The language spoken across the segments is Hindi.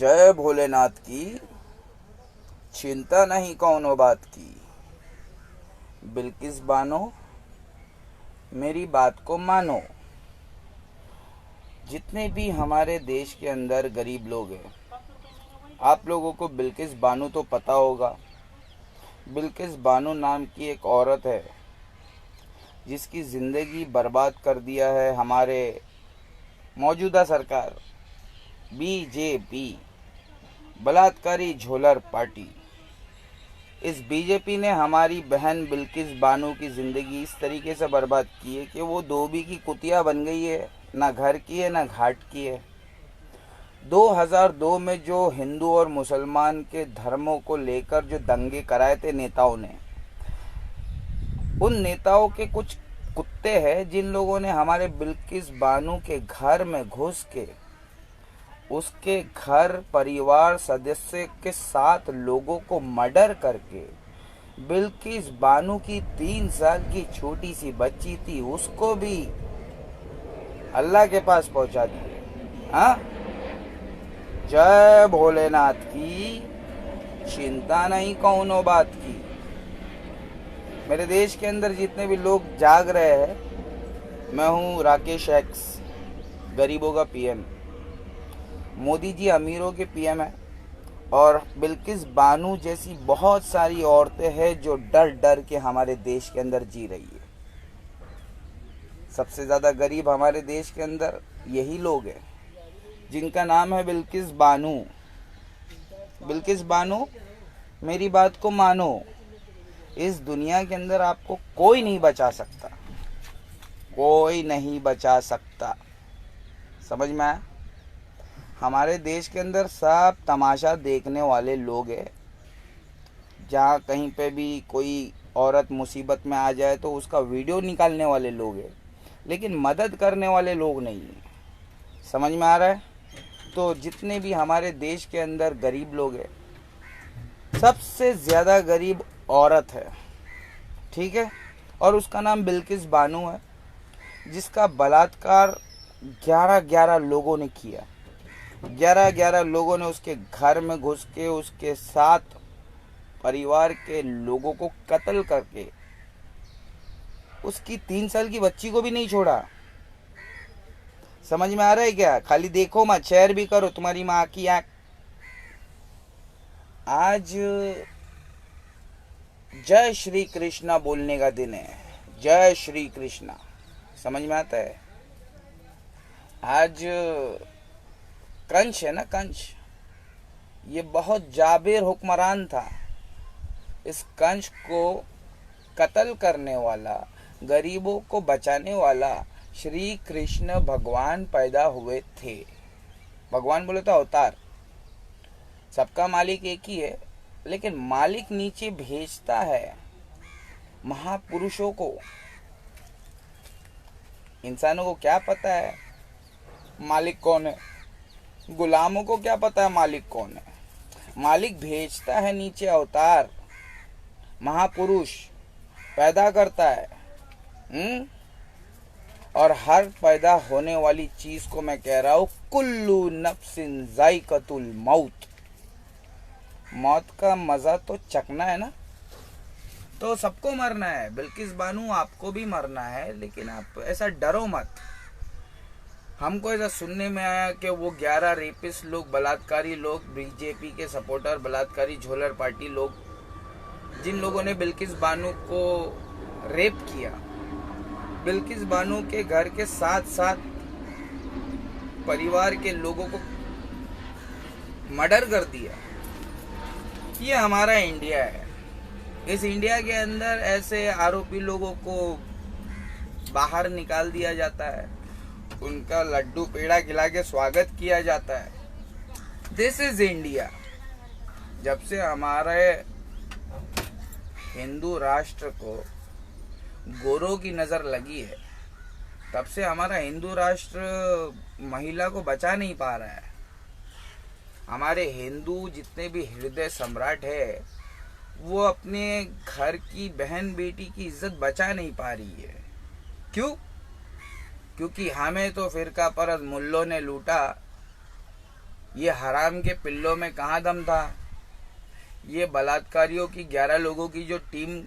जय भोलेनाथ की। चिंता नहीं कौनो बात की। बिल्किस बानो, मेरी बात को मानो। जितने भी हमारे देश के अंदर गरीब लोग हैं, आप लोगों को बिल्किस बानो तो पता होगा। बिल्किस बानो नाम की एक औरत है जिसकी ज़िंदगी बर्बाद कर दिया है हमारे मौजूदा सरकार बीजेपी, बलात्कारी झोलर पार्टी। इस बीजेपी ने हमारी बहन बिल्किस बानो की ज़िंदगी इस तरीके से बर्बाद की है कि वो धोबी की कुतिया बन गई है। ना घर की है ना घाट की है। 2002 में जो हिंदू और मुसलमान के धर्मों को लेकर जो दंगे कराए थे नेताओं ने, उन नेताओं के कुछ कुत्ते हैं जिन लोगों ने हमारे बिल्किस बानो के घर में घुस के उसके घर परिवार सदस्य के 7 लोगों को मर्डर करके बिल्किस बानो की 3 साल की छोटी सी बच्ची थी उसको भी अल्लाह के पास पहुंचा दिए। हाँ, जय भोलेनाथ की। चिंता नहीं कौनो बात की। मेरे देश के अंदर जितने भी लोग जाग रहे हैं, मैं हूँ राकेश एक्स, गरीबों का पीएम। मोदी जी अमीरों के पीएम है और बिल्किस बानो जैसी बहुत सारी औरतें हैं जो डर डर के हमारे देश के अंदर जी रही है। सबसे ज़्यादा गरीब हमारे देश के अंदर यही लोग हैं जिनका नाम है बिल्किस बानो। बिल्किस बानो, मेरी बात को मानो। इस दुनिया के अंदर आपको कोई नहीं बचा सकता, कोई नहीं बचा सकता। समझ में आया? हमारे देश के अंदर सब तमाशा देखने वाले लोग हैं। जहाँ कहीं पे भी कोई औरत मुसीबत में आ जाए तो उसका वीडियो निकालने वाले लोग हैं, लेकिन मदद करने वाले लोग नहीं हैं। समझ में आ रहा है? तो जितने भी हमारे देश के अंदर गरीब लोग हैं, सबसे ज़्यादा गरीब औरत है, ठीक है, और उसका नाम बिल्किस बानो है, जिसका बलात्कार 11 लोगों ने किया। 11 लोगों ने उसके घर में घुस के उसके 7 परिवार के लोगों को कत्ल करके उसकी 3 साल की बच्ची को भी नहीं छोड़ा। समझ में आ रहा है क्या? खाली देखो मत, शेयर भी करो तुम्हारी माँ की आंख। आज जय श्री कृष्णा बोलने का दिन है। जय श्री कृष्णा, समझ में आता है? आज कंस है ना, कंस, ये बहुत जाबिर हुक्मरान था। इस कंस को कत्ल करने वाला, गरीबों को बचाने वाला श्री कृष्ण भगवान पैदा हुए थे। भगवान बोले तो अवतार। सबका मालिक एक ही है, लेकिन मालिक नीचे भेजता है महापुरुषों को। इंसानों को क्या पता है मालिक कौन है? गुलामों को क्या पता है मालिक कौन है? मालिक भेजता है नीचे अवतार, महापुरुष पैदा करता है। और हर पैदा होने वाली चीज को मैं कह रहा हूं, कुल्लू नफ्सिन जायकातुल मौत। मौत का मजा तो चखना है ना। तो सबको मरना है। बिल्किस बानो, आपको भी मरना है, लेकिन आप ऐसा डरो मत। हमको ऐसा सुनने में आया कि वो 11 रेपिस्ट लोग, बलात्कारी लोग, बीजेपी के सपोर्टर, बलात्कारी झोलर पार्टी लोग, जिन लोगों ने बिल्किस बानो को रेप किया, बिल्किस बानो के घर के 7 परिवार के लोगों को मर्डर कर दिया। ये हमारा इंडिया है। इस इंडिया के अंदर ऐसे आरोपी लोगों को बाहर निकाल दिया जाता है, उनका लड्डू पेड़ा खिला के स्वागत किया जाता है। This is India. जब से हमारे हिंदू राष्ट्र को गोरों की नज़र लगी है, तब से हमारा हिंदू राष्ट्र महिला को बचा नहीं पा रहा है। हमारे हिंदू जितने भी हृदय सम्राट है, वो अपने घर की बहन बेटी की इज्जत बचा नहीं पा रही है। क्यों? क्योंकि हमें तो फिरका परस्त मुल्लों ने लूटा, ये हराम के पिल्लों में कहाँ दम था? ये बलात्कारियों की 11 लोगों की जो टीम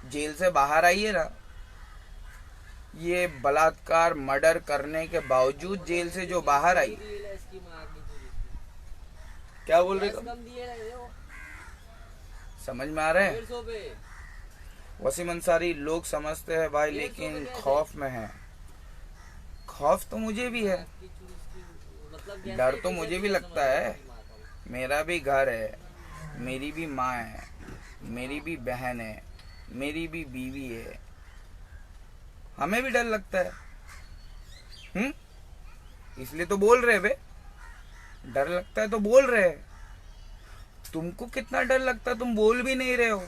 जेल से बाहर आई है ना, ये बलात्कार मर्डर करने के बावजूद जेल से जो बाहर आई, क्या बोल रहे हो? समझ में आ रहा है? वसीम अंसारी, लोग समझते हैं भाई लेकिन खौफ में है। खौफ तो मुझे भी है, डर तो मुझे भी लगता है। मेरा भी घर है, मेरी भी माँ है, मेरी भी बहन है, मेरी भी बीवी है, हमें भी डर लगता है। इसलिए तो बोल रहे बे, डर लगता है तो बोल रहे। तुमको कितना डर लगता है, तुम बोल भी नहीं रहे हो।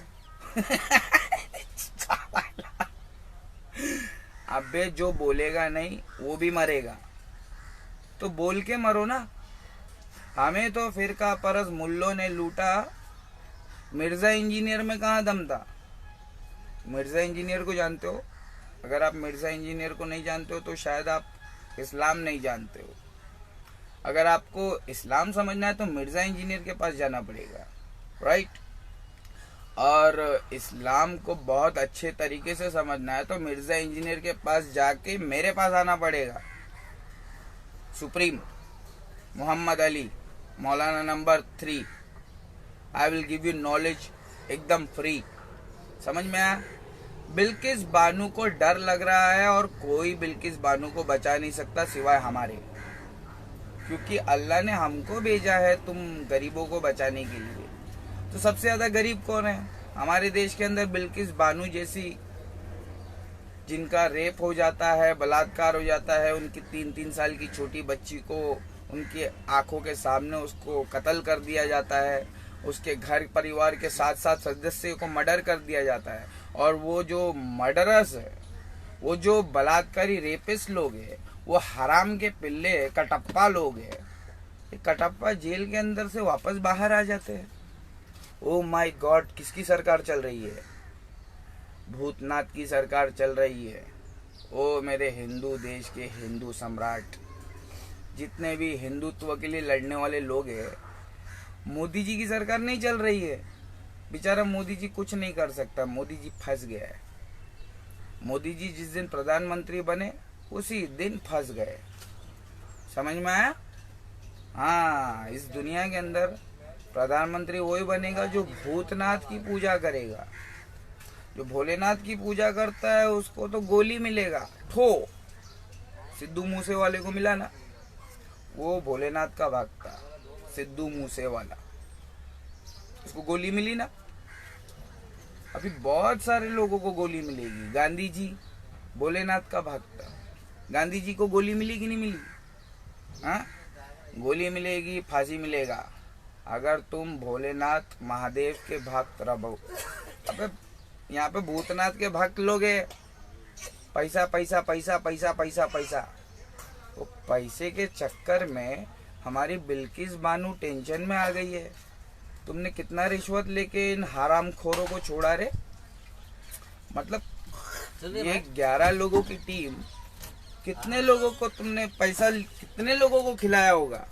अबे जो बोलेगा नहीं वो भी मरेगा, तो बोल के मरो ना। हमें तो फिरका परस मुल्लों ने लूटा, मिर्जा इंजीनियर में कहाँ दम था? मिर्जा इंजीनियर को जानते हो? अगर आप मिर्जा इंजीनियर को नहीं जानते हो तो शायद आप इस्लाम नहीं जानते हो। अगर आपको इस्लाम समझना है तो मिर्जा इंजीनियर के पास जाना पड़ेगा, राइट? और इस्लाम को बहुत अच्छे तरीके से समझना है तो मिर्जा इंजीनियर के पास जाके मेरे पास आना पड़ेगा। Supreme Mohammad Ali, Maulana number 3, I will give you knowledge एकदम फ्री। समझ में आया? बिल्किस बानो को डर लग रहा है और कोई बिल्किस बानो को बचा नहीं सकता सिवाय हमारे, क्योंकि अल्लाह ने हमको भेजा है तुम गरीबों को बचाने के लिए। तो सबसे ज्यादा गरीब कौन है हमारे देश के अंदर? बिल्किस बानो जैसी, जिनका रेप हो जाता है, बलात्कार हो जाता है, उनकी 3-3 साल की छोटी बच्ची को उनकी आंखों के सामने उसको कत्ल कर दिया जाता है, उसके घर परिवार के 7 सदस्य को मर्डर कर दिया जाता है। और वो जो मर्डरर्स है, वो जो बलात्कारी रेपिस्ट लोग हैं, वो हराम के पिल्ले कटप्पा लोग हैं। ये कटप्पा जेल के अंदर से वापस बाहर आ जाते हैं। ओ माय गॉड, किसकी सरकार चल रही है? भूतनाथ की सरकार चल रही है। ओ मेरे हिंदू देश के हिंदू सम्राट, जितने भी हिंदुत्व के लिए लड़ने वाले लोग हैं, मोदी जी की सरकार नहीं चल रही है। बेचारा मोदी जी कुछ नहीं कर सकता, मोदी जी फंस गया है। मोदी जी जिस दिन प्रधानमंत्री बने उसी दिन फंस गए। समझ में आया? हाँ, इस दुनिया के अंदर प्रधानमंत्री वही बनेगा जो भूतनाथ की पूजा करेगा। जो भोलेनाथ की पूजा करता है उसको तो गोली मिलेगा, ठो। सिद्धू मूसे वाले को मिला ना, वो भोलेनाथ का भक्त था, सिद्धू मूसे वाला, उसको गोली मिली ना। अभी बहुत सारे लोगों को गोली मिलेगी। गांधी जी भोलेनाथ का भक्त था, गांधी जी को गोली मिली कि नहीं मिली? हाँ, गोली मिलेगी, फांसी मिलेगा अगर तुम भोलेनाथ महादेव के भक्त रहो। अबे यहाँ पे भूतनाथ के भक्त लोग हैं, पैसा पैसा पैसा पैसा पैसा पैसा। तो पैसे के चक्कर में हमारी बिल्किस बानो टेंशन में आ गई है। तुमने कितना रिश्वत लेके इन हराम खोरों को छोड़ा रे? मतलब ये 11 लोगों की टीम, कितने लोगों को तुमने पैसा, कितने लोगों को खिलाया होगा?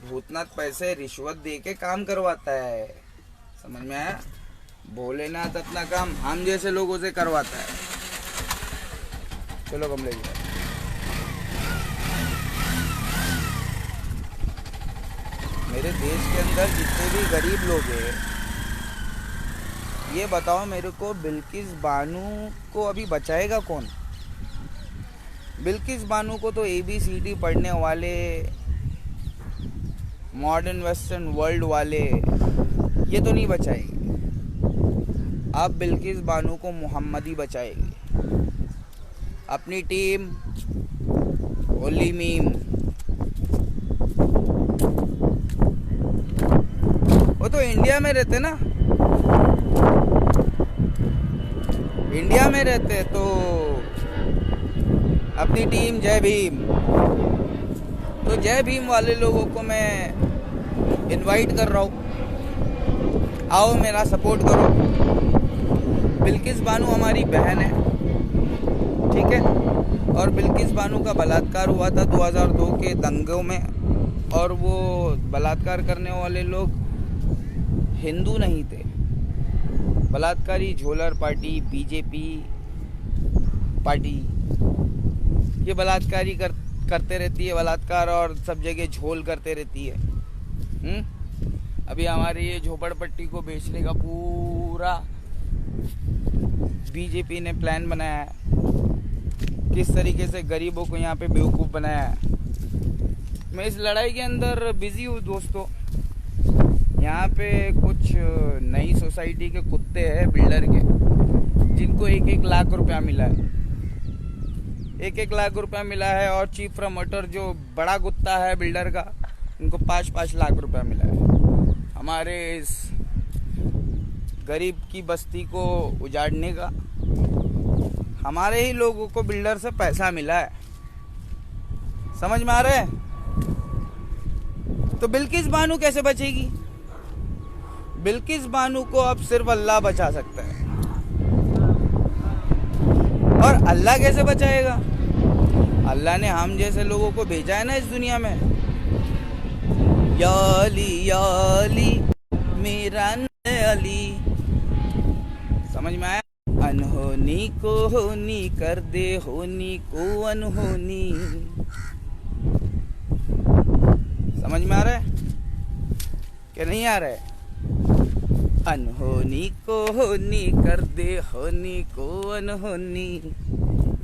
भूतनाथ पैसे रिश्वत दे के काम करवाता है। समझ में आया? भोलेनाथ अपना काम हम जैसे लोगों से करवाता है। चलो कमलेश भाई, मेरे देश के अंदर जितने भी गरीब लोग हैं, ये बताओ मेरे को, बिल्किस बानो को अभी बचाएगा कौन? बिल्किस बानो को तो ABCD पढ़ने वाले, मॉडर्न वेस्टर्न वर्ल्ड वाले ये तो नहीं बचाएंगे। अब बिल्किस बानो को मोहम्मदी बचाएगी। अपनी टीम ओली मीम, वो तो इंडिया में रहते ना, इंडिया में रहते तो अपनी टीम जय भीम। तो जय भीम वाले लोगों को मैं इनवाइट कर रहा हूँ, आओ मेरा सपोर्ट करो। बिल्किस बानो हमारी बहन है, ठीक है? और बिल्किस बानो का बलात्कार हुआ था 2002 के दंगों में, और वो बलात्कार करने वाले लोग हिंदू नहीं थे। बलात्कारी झोलर पार्टी, बीजेपी पार्टी, ये बलात्कारी करते रहती है, बलात्कार और सब जगह झोल करते रहती है। अभी हमारे ये झोपड़पट्टी को बेचने का पूरा बीजेपी ने प्लान बनाया है, किस तरीके से गरीबों को यहाँ पे बेवकूफ़ बनाया है। मैं इस लड़ाई के अंदर बिजी हूँ दोस्तों। यहाँ पे कुछ नई सोसाइटी के कुत्ते हैं बिल्डर के, जिनको 1-1 लाख रुपया मिला है, 1-1 लाख रुपया मिला है। और चीफ प्रमोटर जो बड़ा कुत्ता है बिल्डर का, उनको 5-5 लाख रुपया मिला है। हमारे इस गरीब की बस्ती को उजाड़ने का हमारे ही लोगों को बिल्डर से पैसा मिला है। समझ में आ रहा है? तो बिल्किस बानो कैसे बचेगी? बिल्किस बानो को अब सिर्फ अल्लाह बचा सकता है। और अल्लाह कैसे बचाएगा? अल्लाह ने हम जैसे लोगों को भेजा है ना इस दुनिया में। या अली मेरा अली, समझ में आया? अनहोनी को होनी कर दे, होनी को अनहोनी। समझ में आ रहा है कि नहीं आ रहा है? अनहोनी को होनी कर दे, होनी को अनहोनी।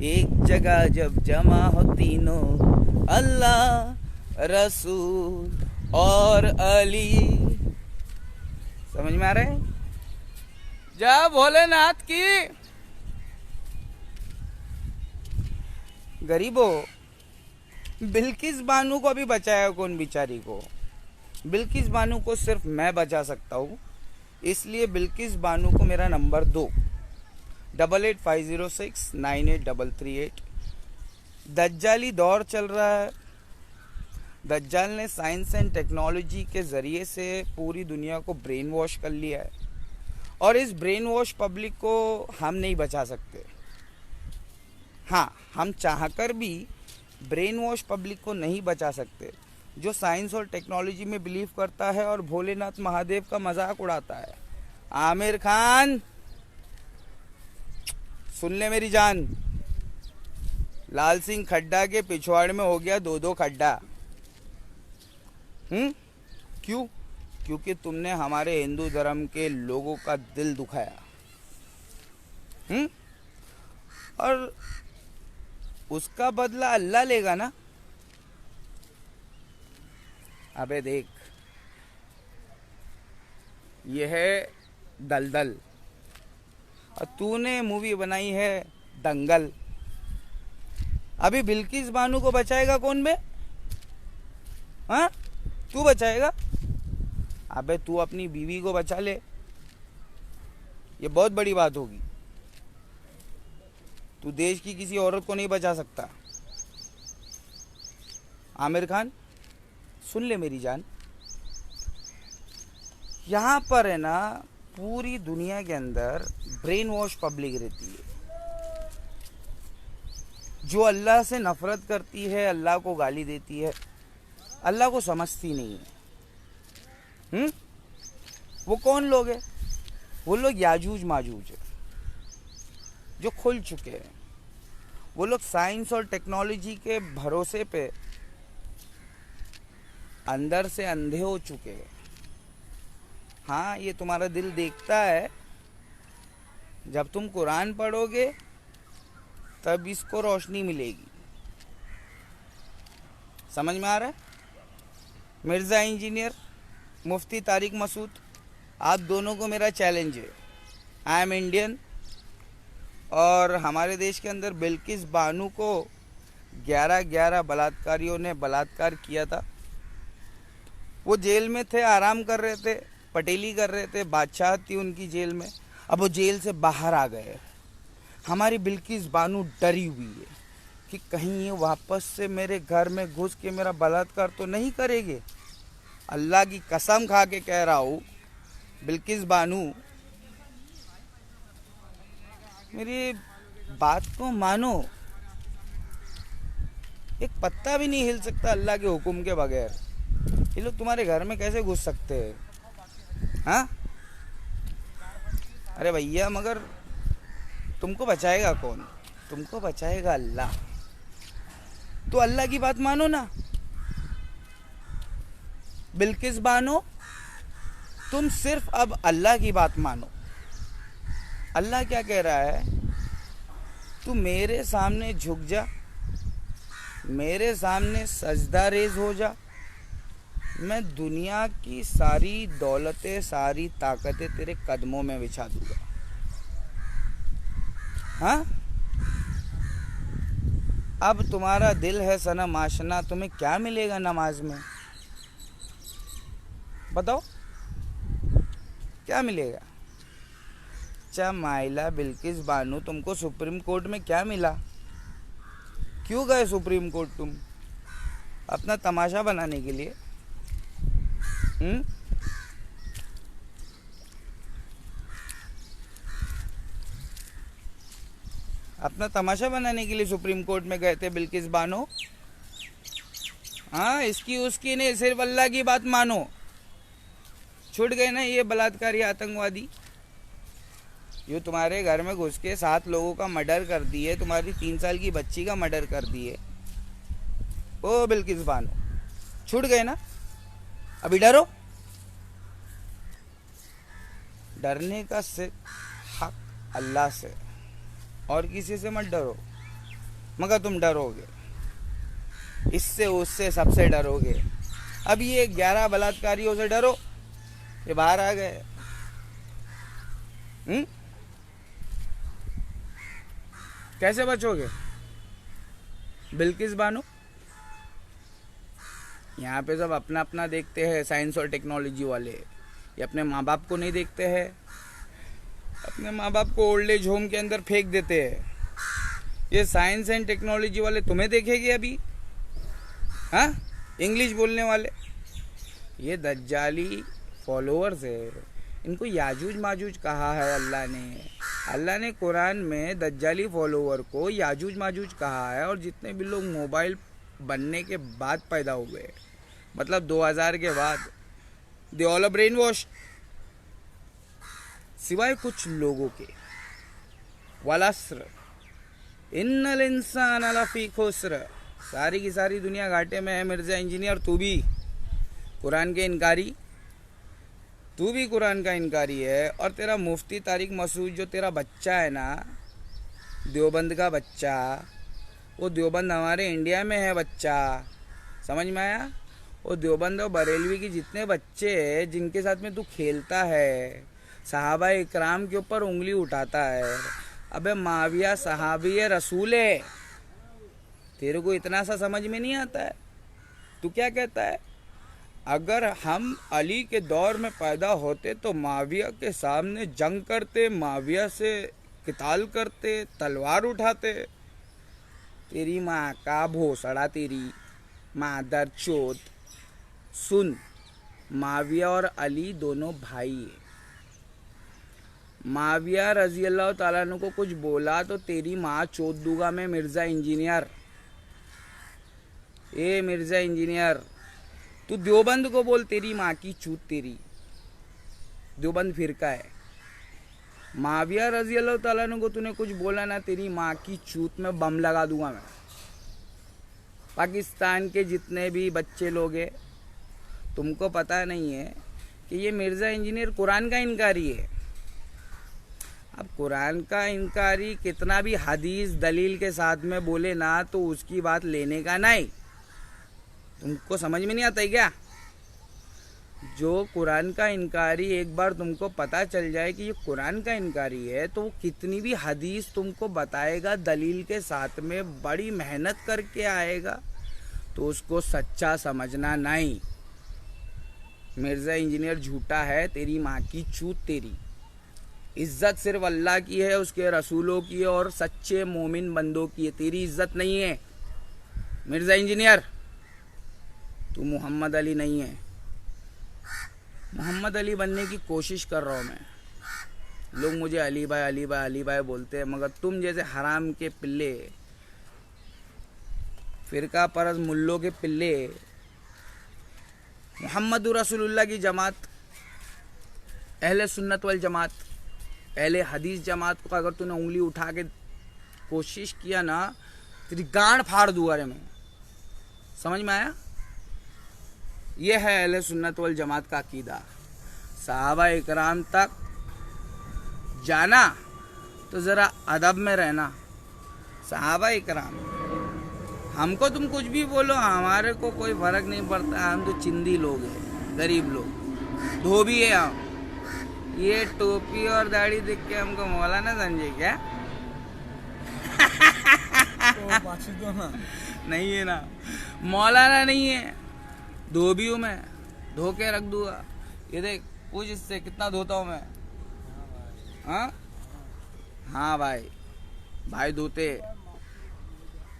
एक जगह जब जमा हो तीनों, अल्लाह, रसूल और अली। समझ में आ रहा है? जा भोलेनाथ की। गरीबों, बिल्किस बानो को अभी बचाया कौन बेचारी को? बिल्किस बानो को सिर्फ मैं बचा सकता हूँ। इसलिए बिल्किस बानो को मेरा नंबर दो, 8850698338। दज्जाली दौर चल रहा है। दज्जाल ने साइंस एंड टेक्नोलॉजी के ज़रिए से पूरी दुनिया को ब्रेन वॉश कर लिया है, और इस ब्रेन वॉश पब्लिक को हम नहीं बचा सकते। हाँ, हम चाहकर भी ब्रेन वॉश पब्लिक को नहीं बचा सकते। जो साइंस और टेक्नोलॉजी में बिलीव करता है और भोलेनाथ महादेव का मजाक उड़ाता है। आमिर खान, सुन ले मेरी जान, लाल सिंह खड्डा के पिछवाड़ में हो गया 2-2 खड्डा। क्यों? क्योंकि तुमने हमारे हिंदू धर्म के लोगों का दिल दुखाया। और उसका बदला अल्लाह लेगा ना। अबे देख, ये है दलदल और तूने मूवी बनाई है दंगल। अभी बिल्किस बानो को बचाएगा कौन बे? हाँ, तू बचाएगा? अबे तू अपनी बीवी को बचा ले, ये बहुत बड़ी बात होगी। तू देश की किसी औरत को नहीं बचा सकता। आमिर खान, सुन ले मेरी जान, यहाँ पर है ना पूरी दुनिया के अंदर ब्रेन वॉश पब्लिक रहती है, जो अल्लाह से नफरत करती है, अल्लाह को गाली देती है, अल्लाह को समझती नहीं है। वो कौन लोग हैं? वो लोग याजूज माजूज है, जो खुल चुके हैं। वो लोग साइंस और टेक्नोलॉजी के भरोसे पे अंदर से अंधे हो चुके हैं। हाँ, ये तुम्हारा दिल देखता है। जब तुम कुरान पढ़ोगे तब इसको रोशनी मिलेगी। समझ में आ रहा है? मिर्ज़ा इंजीनियर, मुफ्ती तारिक मसूद, आप दोनों को मेरा चैलेंज है। आई एम इंडियन, और हमारे देश के अंदर बिल्किस बानो को 11 बलात्कारियों ने बलात्कार किया था। वो जेल में थे, आराम कर रहे थे, पटेली कर रहे थे, बादशाह थी उनकी जेल में। अब वो जेल से बाहर आ गए। हमारी बिल्किस बानो डरी हुई है कि कहीं ये वापस से मेरे घर में घुस के मेरा बलात्कार तो नहीं करेंगे। अल्लाह की कसम खा के कह रहा हूँ, बिल्किस बानो, मेरी बात को मानो। एक पत्ता भी नहीं हिल सकता अल्लाह के हुक्म के बगैर। ये लोग तुम्हारे घर में कैसे घुस सकते हैं? हाँ, अरे भैया, मगर तुमको बचाएगा कौन? तुमको बचाएगा अल्लाह। तो अल्लाह की बात मानो ना। बिल्किस बानो, तुम सिर्फ अब अल्लाह की बात मानो। अल्लाह क्या कह रहा है? तू मेरे सामने झुक जा, मेरे सामने सजदा रेज हो जा। मैं दुनिया की सारी दौलतें, सारी ताकतें तेरे कदमों में बिछा दूंगा। हाँ, अब तुम्हारा दिल है सनम आशना, तुम्हें क्या मिलेगा नमाज में? बताओ क्या मिलेगा? अच्छा माइला बिल्किस बानो, तुमको सुप्रीम कोर्ट में क्या मिला? क्यों गए सुप्रीम कोर्ट तुम? अपना तमाशा बनाने के लिए? अपना तमाशा बनाने के लिए सुप्रीम कोर्ट में गए थे बिल्किस बानो? हाँ, इसकी उसकी नहीं, सिर्फ अल्लाह की बात मानो। छूट गए ना ये बलात्कारी आतंकवादी? जो तुम्हारे घर में घुस के 7 लोगों का मर्डर कर दिए, तुम्हारी 3 साल की बच्ची का मर्डर कर दिए। ओ बिल्किस बानो, छूट गए ना? अभी डरो? डरने का सिर्फ हक अल्लाह से, और किसी से मत डरो। मगर तुम डरोगे, इससे उससे सबसे डरोगे। अब ये 11 बलात्कारियों से डरो, ये बाहर आ गए। कैसे बचोगे बिल्किस बानो? यहाँ पे सब अपना अपना देखते हैं, साइंस और टेक्नोलॉजी वाले। ये अपने माँ बाप को नहीं देखते हैं, अपने माँ बाप को ओल्ड एज होम के अंदर फेंक देते हैं। ये साइंस एंड टेक्नोलॉजी वाले तुम्हें देखेंगे अभी? हाँ, इंग्लिश बोलने वाले, ये दज्जाली फॉलोअर्स है। इनको याजूज माजूज कहा है अल्लाह ने कुरान में दज्जाली फॉलोअर को याजूज माजूज कहा है। और जितने भी लोग मोबाइल बनने के बाद पैदा हुए, मतलब 2000 के बाद, they all a brain wash, सिवाय कुछ लोगों के। वलस्र इन्नल इंसान लफी खुस्र, सारी की सारी दुनिया घाटे में है। मिर्जा इंजीनियर, तू भी कुरान के इनकारी, तू भी कुरान का इनकारी है। और तेरा मुफ्ती तारिक मसूद, जो तेरा बच्चा है ना, देवबंद का बच्चा, वो देवबंद हमारे इंडिया में है बच्चा, समझ में आया? वो देवबंद और बरेलवी की जितने बच्चे हैं जिनके साथ में तू खेलता है, सहाबा इकराम के ऊपर उंगली उठाता है। अबे माविया सहाबी रसूल है, तेरे को इतना सा समझ में नहीं आता है? तू क्या कहता है? अगर हम अली के दौर में पैदा होते तो माविया के सामने जंग करते, माविया से किताल करते, तलवार उठाते। तेरी माँ का भोसड़ा, तेरी मादर चोद। सुन, माविया और अली दोनों भाई है। माविया रजी अल्लाह ताला अन्हु को कुछ बोला तो तेरी माँ चोद दूंगा मैं, मिर्जा इंजीनियर। ए मिर्जा इंजीनियर, तू देवबंद को बोल तेरी माँ की चूत तेरी। देवबंद फिरका है। माविया रजी अल्लाह ताला अन्हु को तूने कुछ बोला ना, तेरी माँ की चूत में बम लगा दूंगा मैं। पाकिस्तान के जितने भी बच्चे लोग हैं, तुमको पता नहीं है कि ये मिर्जा इंजीनियर कुरान का इनकारी है। अब कुरान का इनकारी कितना भी हदीस दलील के साथ में बोले ना, तो उसकी बात लेने का नहीं। तुमको समझ में नहीं आता है क्या? जो कुरान का इनकारी एक बार तुमको पता चल जाए कि ये कुरान का इनकारी है, तो वो कितनी भी हदीस तुमको बताएगा दलील के साथ में, बड़ी मेहनत करके आएगा, तो उसको सच्चा समझना नहीं। मिर्जा इंजीनियर झूठा है, तेरी माँ की चूत तेरी। इज्जत सिर्फ अल्लाह की है, उसके रसूलों की है और सच्चे मोमिन बंदों की है, तेरी इज्जत नहीं है। मिर्जा इंजीनियर, तू मोहम्मद अली नहीं है। मोहम्मद अली बनने की कोशिश कर रहा हूँ मैं। लोग मुझे अली भाई अली भाई अली भाई बोलते हैं, मगर तुम जैसे हराम के पिल्ले, फिरका परस मुल्लों के पिल्ले, मोहम्मद रसूलुल्लाह की जमात, अहले सुन्नत वल जमात, अहले हदीस जमात को अगर तूने उंगली उठा के कोशिश किया ना, तेरी गांड फाड़ दूंगा रे मैं। समझ में आया? ये है अहले सुन्नत वल जमात का अकीदा। सहाबा इकराम तक जाना तो जरा अदब में रहना। सहाबा इकराम, हमको तुम कुछ भी बोलो, हमारे को कोई फर्क नहीं पड़ता। हम तो चिंदी लोग हैं, गरीब लोग, धोबी है हम। ये टोपी और दाढ़ी देख के हमको मौलाना समझे क्या? तो ना। नहीं है ना, मौलाना नहीं है, धोबी हूँ मैं, धो के रख दूंगा। ये देख, पूछ इससे कितना धोता हूँ मैं। हाँ भाई, भाई धोते,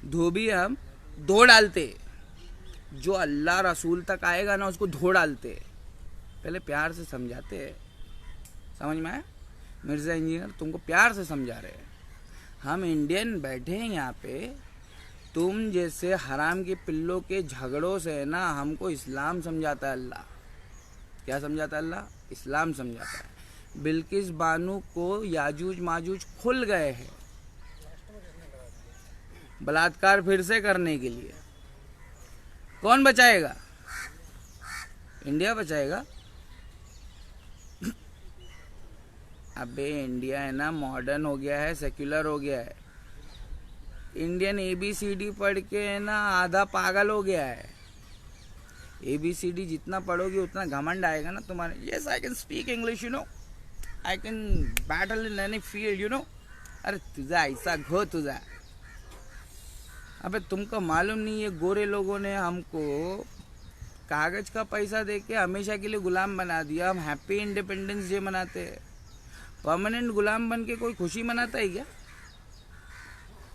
धोबी हम धो डालते। जो अल्लाह रसूल तक आएगा ना, उसको धो डालते। पहले प्यार से समझाते हैं। समझ में आया? मिर्जा इंजीनियर तुमको प्यार से समझा रहे हैं। हम इंडियन बैठे हैं यहाँ पे, तुम जैसे हराम के पिल्लों के झगड़ों से ना हमको इस्लाम समझाता है अल्लाह। क्या समझाता है अल्लाह? इस्लाम समझाता है। बिल्किस बानू को याजूज माजूज खुल गए हैं बलात्कार फिर से करने के लिए। कौन बचाएगा? इंडिया बचाएगा? अबे इंडिया है ना, मॉडर्न हो गया है, सेक्युलर हो गया है। इंडियन ABCD पढ़ के है ना आधा पागल हो गया है। ABCD जितना पढ़ोगे उतना घमंड आएगा ना तुम्हारे। Yes, I can speak English, you know, I can battle in any field, you know. अरे तुझा ऐसा घो तुझा। अबे तुमको मालूम नहीं है, गोरे लोगों ने हमको कागज का पैसा देके हमेशा के लिए गुलाम बना दिया। हम हैप्पी इंडिपेंडेंस डे मनाते हैं। परमानेंट गुलाम बन के कोई खुशी मनाता है क्या?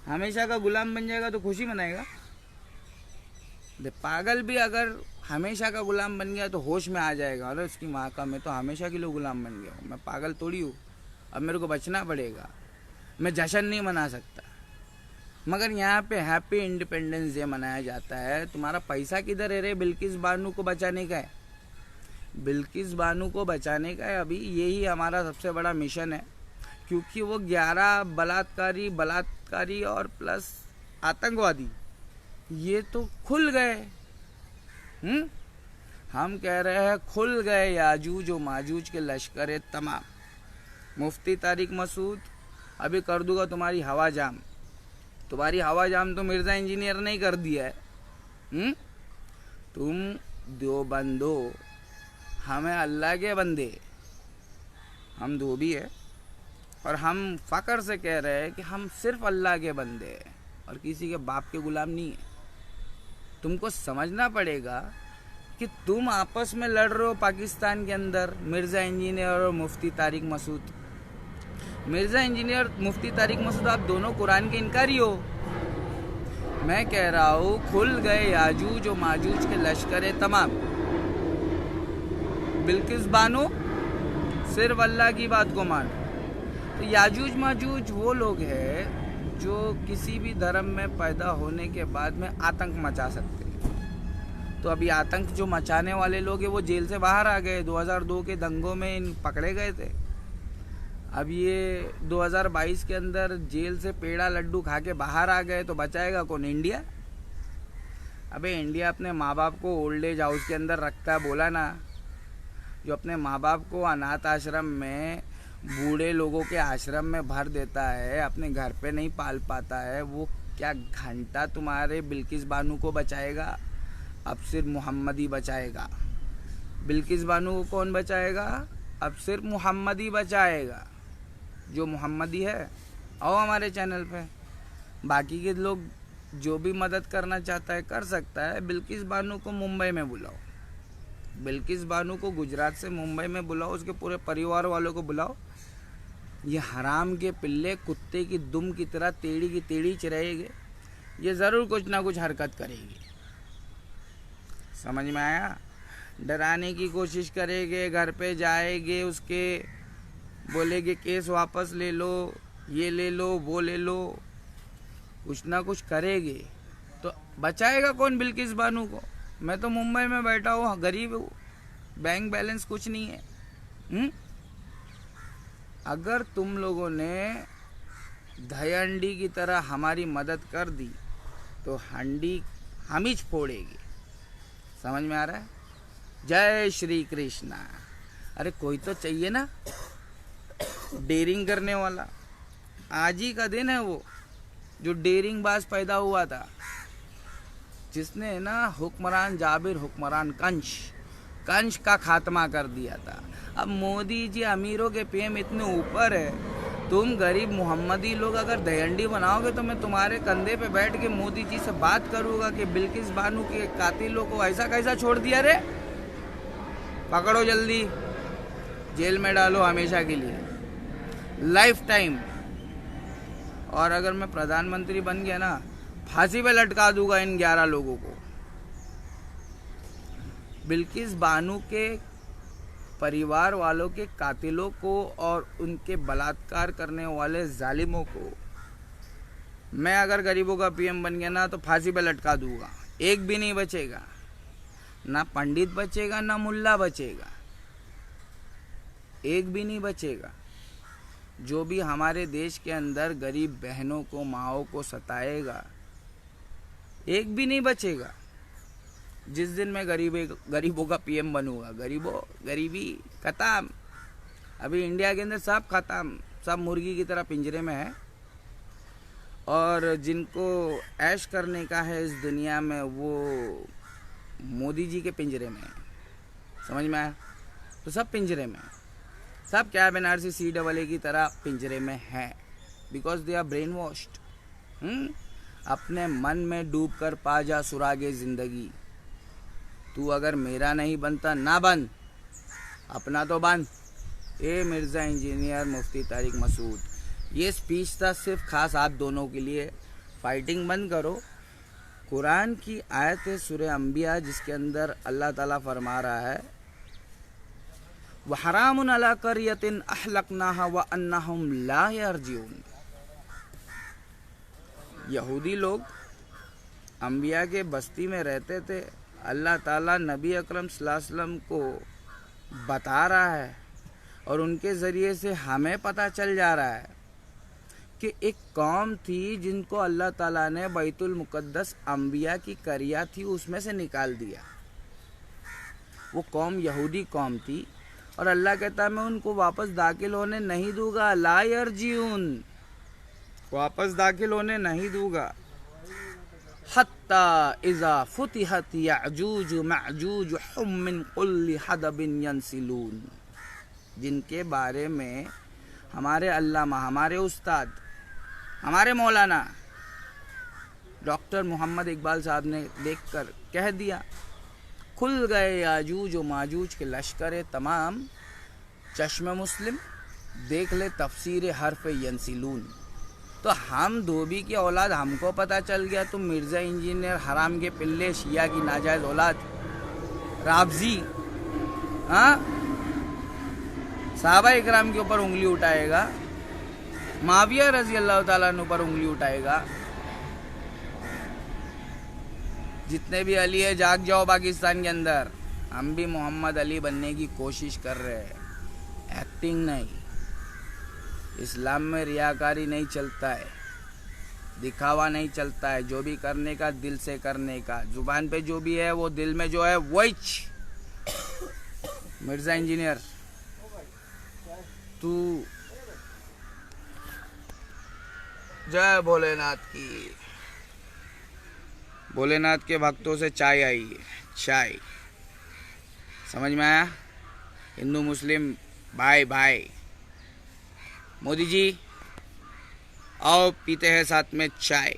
हमेशा का गुलाम बन जाएगा तो खुशी मनाएगा? पागल भी अगर हमेशा का गुलाम बन गया तो होश में आ जाएगा, अरे उसकी माँ का, मैं तो हमेशा के लिए गुलाम बन गया हूँ, मैं पागल थोड़ी हूँ, अब मेरे को बचना पड़ेगा, मैं जश्न नहीं मना सकता। मगर यहाँ पे हैप्पी इंडिपेंडेंस डे मनाया जाता है। तुम्हारा पैसा किधर है रे? बिल्किस बानू को बचाने का है, बिल्किस बानू को बचाने का है। अभी यही हमारा सबसे बड़ा मिशन है, क्योंकि वो 11 बलात्कारी और प्लस आतंकवादी ये तो खुल गए। हम कह रहे हैं खुल गए याजूज और माजूज के लश्कर तमाम। मुफ्ती तारिक मसूद अभी कर दूंगा तुम्हारी हवा जाम। तुम्हारी हवा जाम तो मिर्जा इंजीनियर ने ही कर दिया है। तुम दो बंदो, हमें अल्लाह के बंदे, हम धोबी है और हम फकर से कह रहे हैं कि हम सिर्फ अल्लाह के बंदे हैं और किसी के बाप के गुलाम नहीं है। तुमको समझना पड़ेगा कि तुम आपस में लड़ रहे हो पाकिस्तान के अंदर, मिर्जा इंजीनियर और मुफ्ती तारिक मसूद। मिर्जा इंजीनियर, मुफ्ती तारिक मसूद, आप दोनों कुरान के इनकारी हो। मैं कह रहा हूँ खुल गए याजूज और माजूज के लश्कर तमाम। बिल्किस बानो सिर्फ अल्लाह की बात को मानो। तो याजूज माजूज वो लोग हैं जो किसी भी धर्म में पैदा होने के बाद में आतंक मचा सकते हैं। तो अभी आतंक जो मचाने वाले लोग हैं वो जेल से बाहर आ गए। 2002 के दंगों में इन पकड़े गए थे। अब ये 2022 के अंदर जेल से पेड़ा लड्डू खा के बाहर आ गए, तो बचाएगा कौन? इंडिया। अबे इंडिया अपने माँ बाप को ओल्ड एज हाउस के अंदर रखता है, बोला ना। जो अपने माँ बाप को अनाथ आश्रम में, बूढ़े लोगों के आश्रम में भर देता है, अपने घर पे नहीं पाल पाता है, वो क्या घंटा तुम्हारे बिल्किस बानू को बचाएगा? अब सिर्फ मोहम्मद ही बचाएगा। बिल्किस बानू को कौन बचाएगा? अब सिर्फ मोहम्मद ही बचाएगा। जो मोहम्मदी है आओ हमारे चैनल पे। बाकी के लोग जो भी मदद करना चाहता है कर सकता है। बिल्किस बानू को मुंबई में बुलाओ, बिल्किस बानू को गुजरात से मुंबई में बुलाओ, उसके पूरे परिवार वालों को बुलाओ। ये हराम के पिल्ले कुत्ते की दुम की तरह टेढ़ी की टेढ़ी चरेंगे, ये ज़रूर कुछ ना कुछ हरकत करेगी। समझ में आया? डराने की कोशिश करेंगे, घर पे जाएंगे, उसके बोलेंगे केस वापस ले लो, ये ले लो, वो ले लो, कुछ ना कुछ करेंगे। तो बचाएगा कौन बिल्किस बानू को? मैं तो मुंबई में बैठा हूँ, गरीब हूँ, बैंक बैलेंस कुछ नहीं है। अगर तुम लोगों ने दहीहंडी की तरह हमारी मदद कर दी तो हंडी हम ही फोड़ेगी। समझ में आ रहा है? जय श्री कृष्णा। अरे कोई तो चाहिए ना डेयरिंग करने वाला। आज ही का दिन है वो जो डेयरिंग बाज पैदा हुआ था, जिसने ना हुक्मरान जाबिर, हुक्मरान कंश का खात्मा कर दिया था। अब मोदी जी अमीरों के पीएम इतने ऊपर है, तुम गरीब मोहम्मदी लोग अगर दहीहंडी बनाओगे तो मैं तुम्हारे कंधे पे बैठ के मोदी जी से बात करूंगा कि बिल्किस बानू के कातिलों को ऐसा कैसा छोड़ दिया रे, पकड़ो जल्दी, जेल में डालो हमेशा के लिए, लाइफ टाइम। और अगर मैं प्रधानमंत्री बन गया ना, फांसी पे लटका दूंगा इन 11 लोगों को। बिल्किस बानू के परिवार वालों के कातिलों को और उनके बलात्कार करने वाले जालिमों को मैं अगर गरीबों का पीएम बन गया ना तो फांसी पे लटका दूंगा। एक भी नहीं बचेगा, ना पंडित बचेगा ना मुल्ला बचेगा, एक भी नहीं बचेगा। जो भी हमारे देश के अंदर गरीब बहनों को, माओं को सताएगा, एक भी नहीं बचेगा। जिस दिन मैं गरीबों का पीएम बनूंगा, गरीबी खत्म। अभी इंडिया के अंदर सब खत्म, सब मुर्गी की तरह पिंजरे में है। और जिनको ऐश करने का है इस दुनिया में, वो मोदी जी के पिंजरे में है। समझ में आया? तो सब पिंजरे में, सब क्या बनारसी CAA की तरह पिंजरे में है, because they our brain washed. अपने मन में डूब कर पा जा सुरागे जिंदगी। तू अगर मेरा नहीं बनता ना बन, अपना तो बन। ए मिर्ज़ा इंजीनियर मुफ्ती तारिक मसूद, ये स्पीच था सिर्फ खास आप दोनों के लिए। फाइटिंग बंद करो। कुरान की आयत है सूरह अंबिया, जिसके अंदर अल्लाह ताला फरमा रहा है, व हरामुन अला करियतिन अहलकनाहा व अन्नहुम ला यरजिऊन। यहूदी लोग अंबिया के बस्ती में रहते थे। अल्लाह ताला नबी अकरम सल्लल्लाहु अलैहि वसल्लम को बता रहा है और उनके ज़रिए से हमें पता चल जा रहा है कि एक कौम थी जिनको अल्लाह ताला ने बैतुल मुक़द्दस अंबिया की करिया थी उसमें से निकाल दिया। वो कौम यहूदी कौम थी और अल्लाह कहता है मैं उनको वापस दाखिल होने नहीं दूंगा। ला यरजिऊन, वापस दाखिल होने नहीं दूंगा। हत्ता इज़ा फुतिहत याजूज माजूज हुम मिन कुल्ली हदबिन यंसिलून, जिनके बारे में हमारे अल्लामा, हमारे उस्ताद, हमारे मौलाना डॉक्टर मोहम्मद इकबाल साहब ने देखकर कह दिया, खुल गए याजूज व माजूज के लश्कर तमाम। चश्मे मुस्लिम देख ले तफसीर हर्फ यंसिलून। तो हम धोबी की औलाद, हमको पता चल गया तुम मिर्ज़ा इंजीनियर, हराम के पिल्ले, शिया की नाजायज़ औलाद, राबजी, हाँ, साहबा इकराम के ऊपर उंगली उठाएगा, माविया रजी अल्लाह ताला अन्हु पर उंगली उठाएगा। जितने भी अली है जाग जाओ पाकिस्तान के अंदर। हम भी मोहम्मद अली बनने की कोशिश कर रहे हैं, एक्टिंग नहीं। इस्लाम में रियाकारी नहीं चलता है, दिखावा नहीं चलता है। जो भी करने का दिल से करने का, जुबान पे जो भी है वो दिल में जो है वही। मिर्ज़ा इंजीनियर तू जय भोलेनाथ की। भोलेनाथ के भक्तों से चाय आई है, चाय। समझ में आया? हिंदू मुस्लिम भाई भाई। मोदी जी आओ पीते हैं साथ में चाय।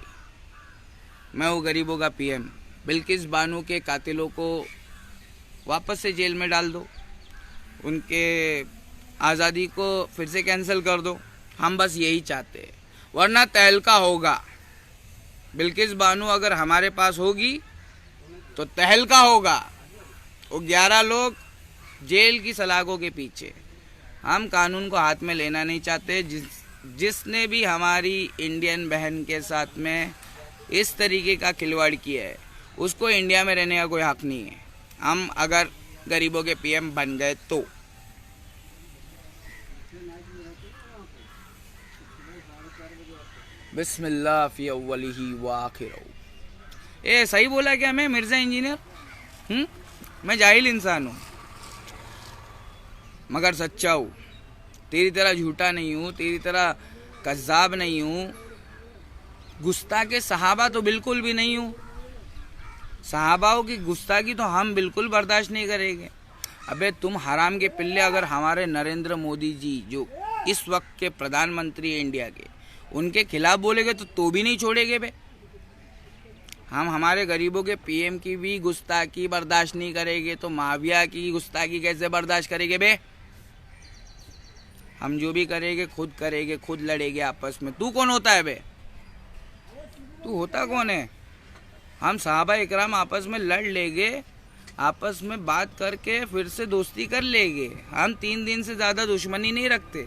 मैं हूँ गरीबों का पीएम। बिल्किस बानू के कातिलों को वापस से जेल में डाल दो, उनके आज़ादी को फिर से कैंसिल कर दो। हम बस यही चाहते हैं, वरना तहलका होगा। बिल्किस बानू अगर हमारे पास होगी तो तहलका होगा। वो 11 लोग जेल की सलाखों के पीछे। हम कानून को हाथ में लेना नहीं चाहते। जिसने भी हमारी इंडियन बहन के साथ में इस तरीके का खिलवाड़ किया है उसको इंडिया में रहने का कोई हक नहीं है। हम अगर गरीबों के पीएम बन गए तो बिस्मिल्लाह फी अव्वलिही व आखिरहू। ए सही बोला क्या मैं मिर्जा इंजीनियर? मैं जाहिल इंसान हूँ मगर सच्चा हूँ। तेरी तरह झूठा नहीं हूँ, तेरी तरह कज़्ज़ाब नहीं हूँ, गुस्ताखे सहाबा तो बिल्कुल भी नहीं हूँ। सहाबाओं की गुस्ताखी तो हम बिल्कुल बर्दाश्त नहीं करेंगे। अबे तुम हराम के पिल्ले, अगर हमारे नरेंद्र मोदी जी जो इस वक्त के प्रधानमंत्री है इंडिया के, उनके खिलाफ बोलेगे तो भी नहीं छोड़ेंगे बे। हम हमारे गरीबों के पीएम की भी गुस्ताखी बर्दाश्त नहीं करेंगे तो माविया की गुस्ताखी कैसे बर्दाश्त करेंगे बे? हम जो भी करेंगे, खुद लड़ेंगे आपस में। तू कौन होता है बे? तू होता कौन है? हम सहाबा इकराम आपस में लड़ लेंगे, आपस में बात करके फिर से दोस्ती कर लेंगे। हम 3 दिन से ज़्यादा दुश्मनी नहीं रखते।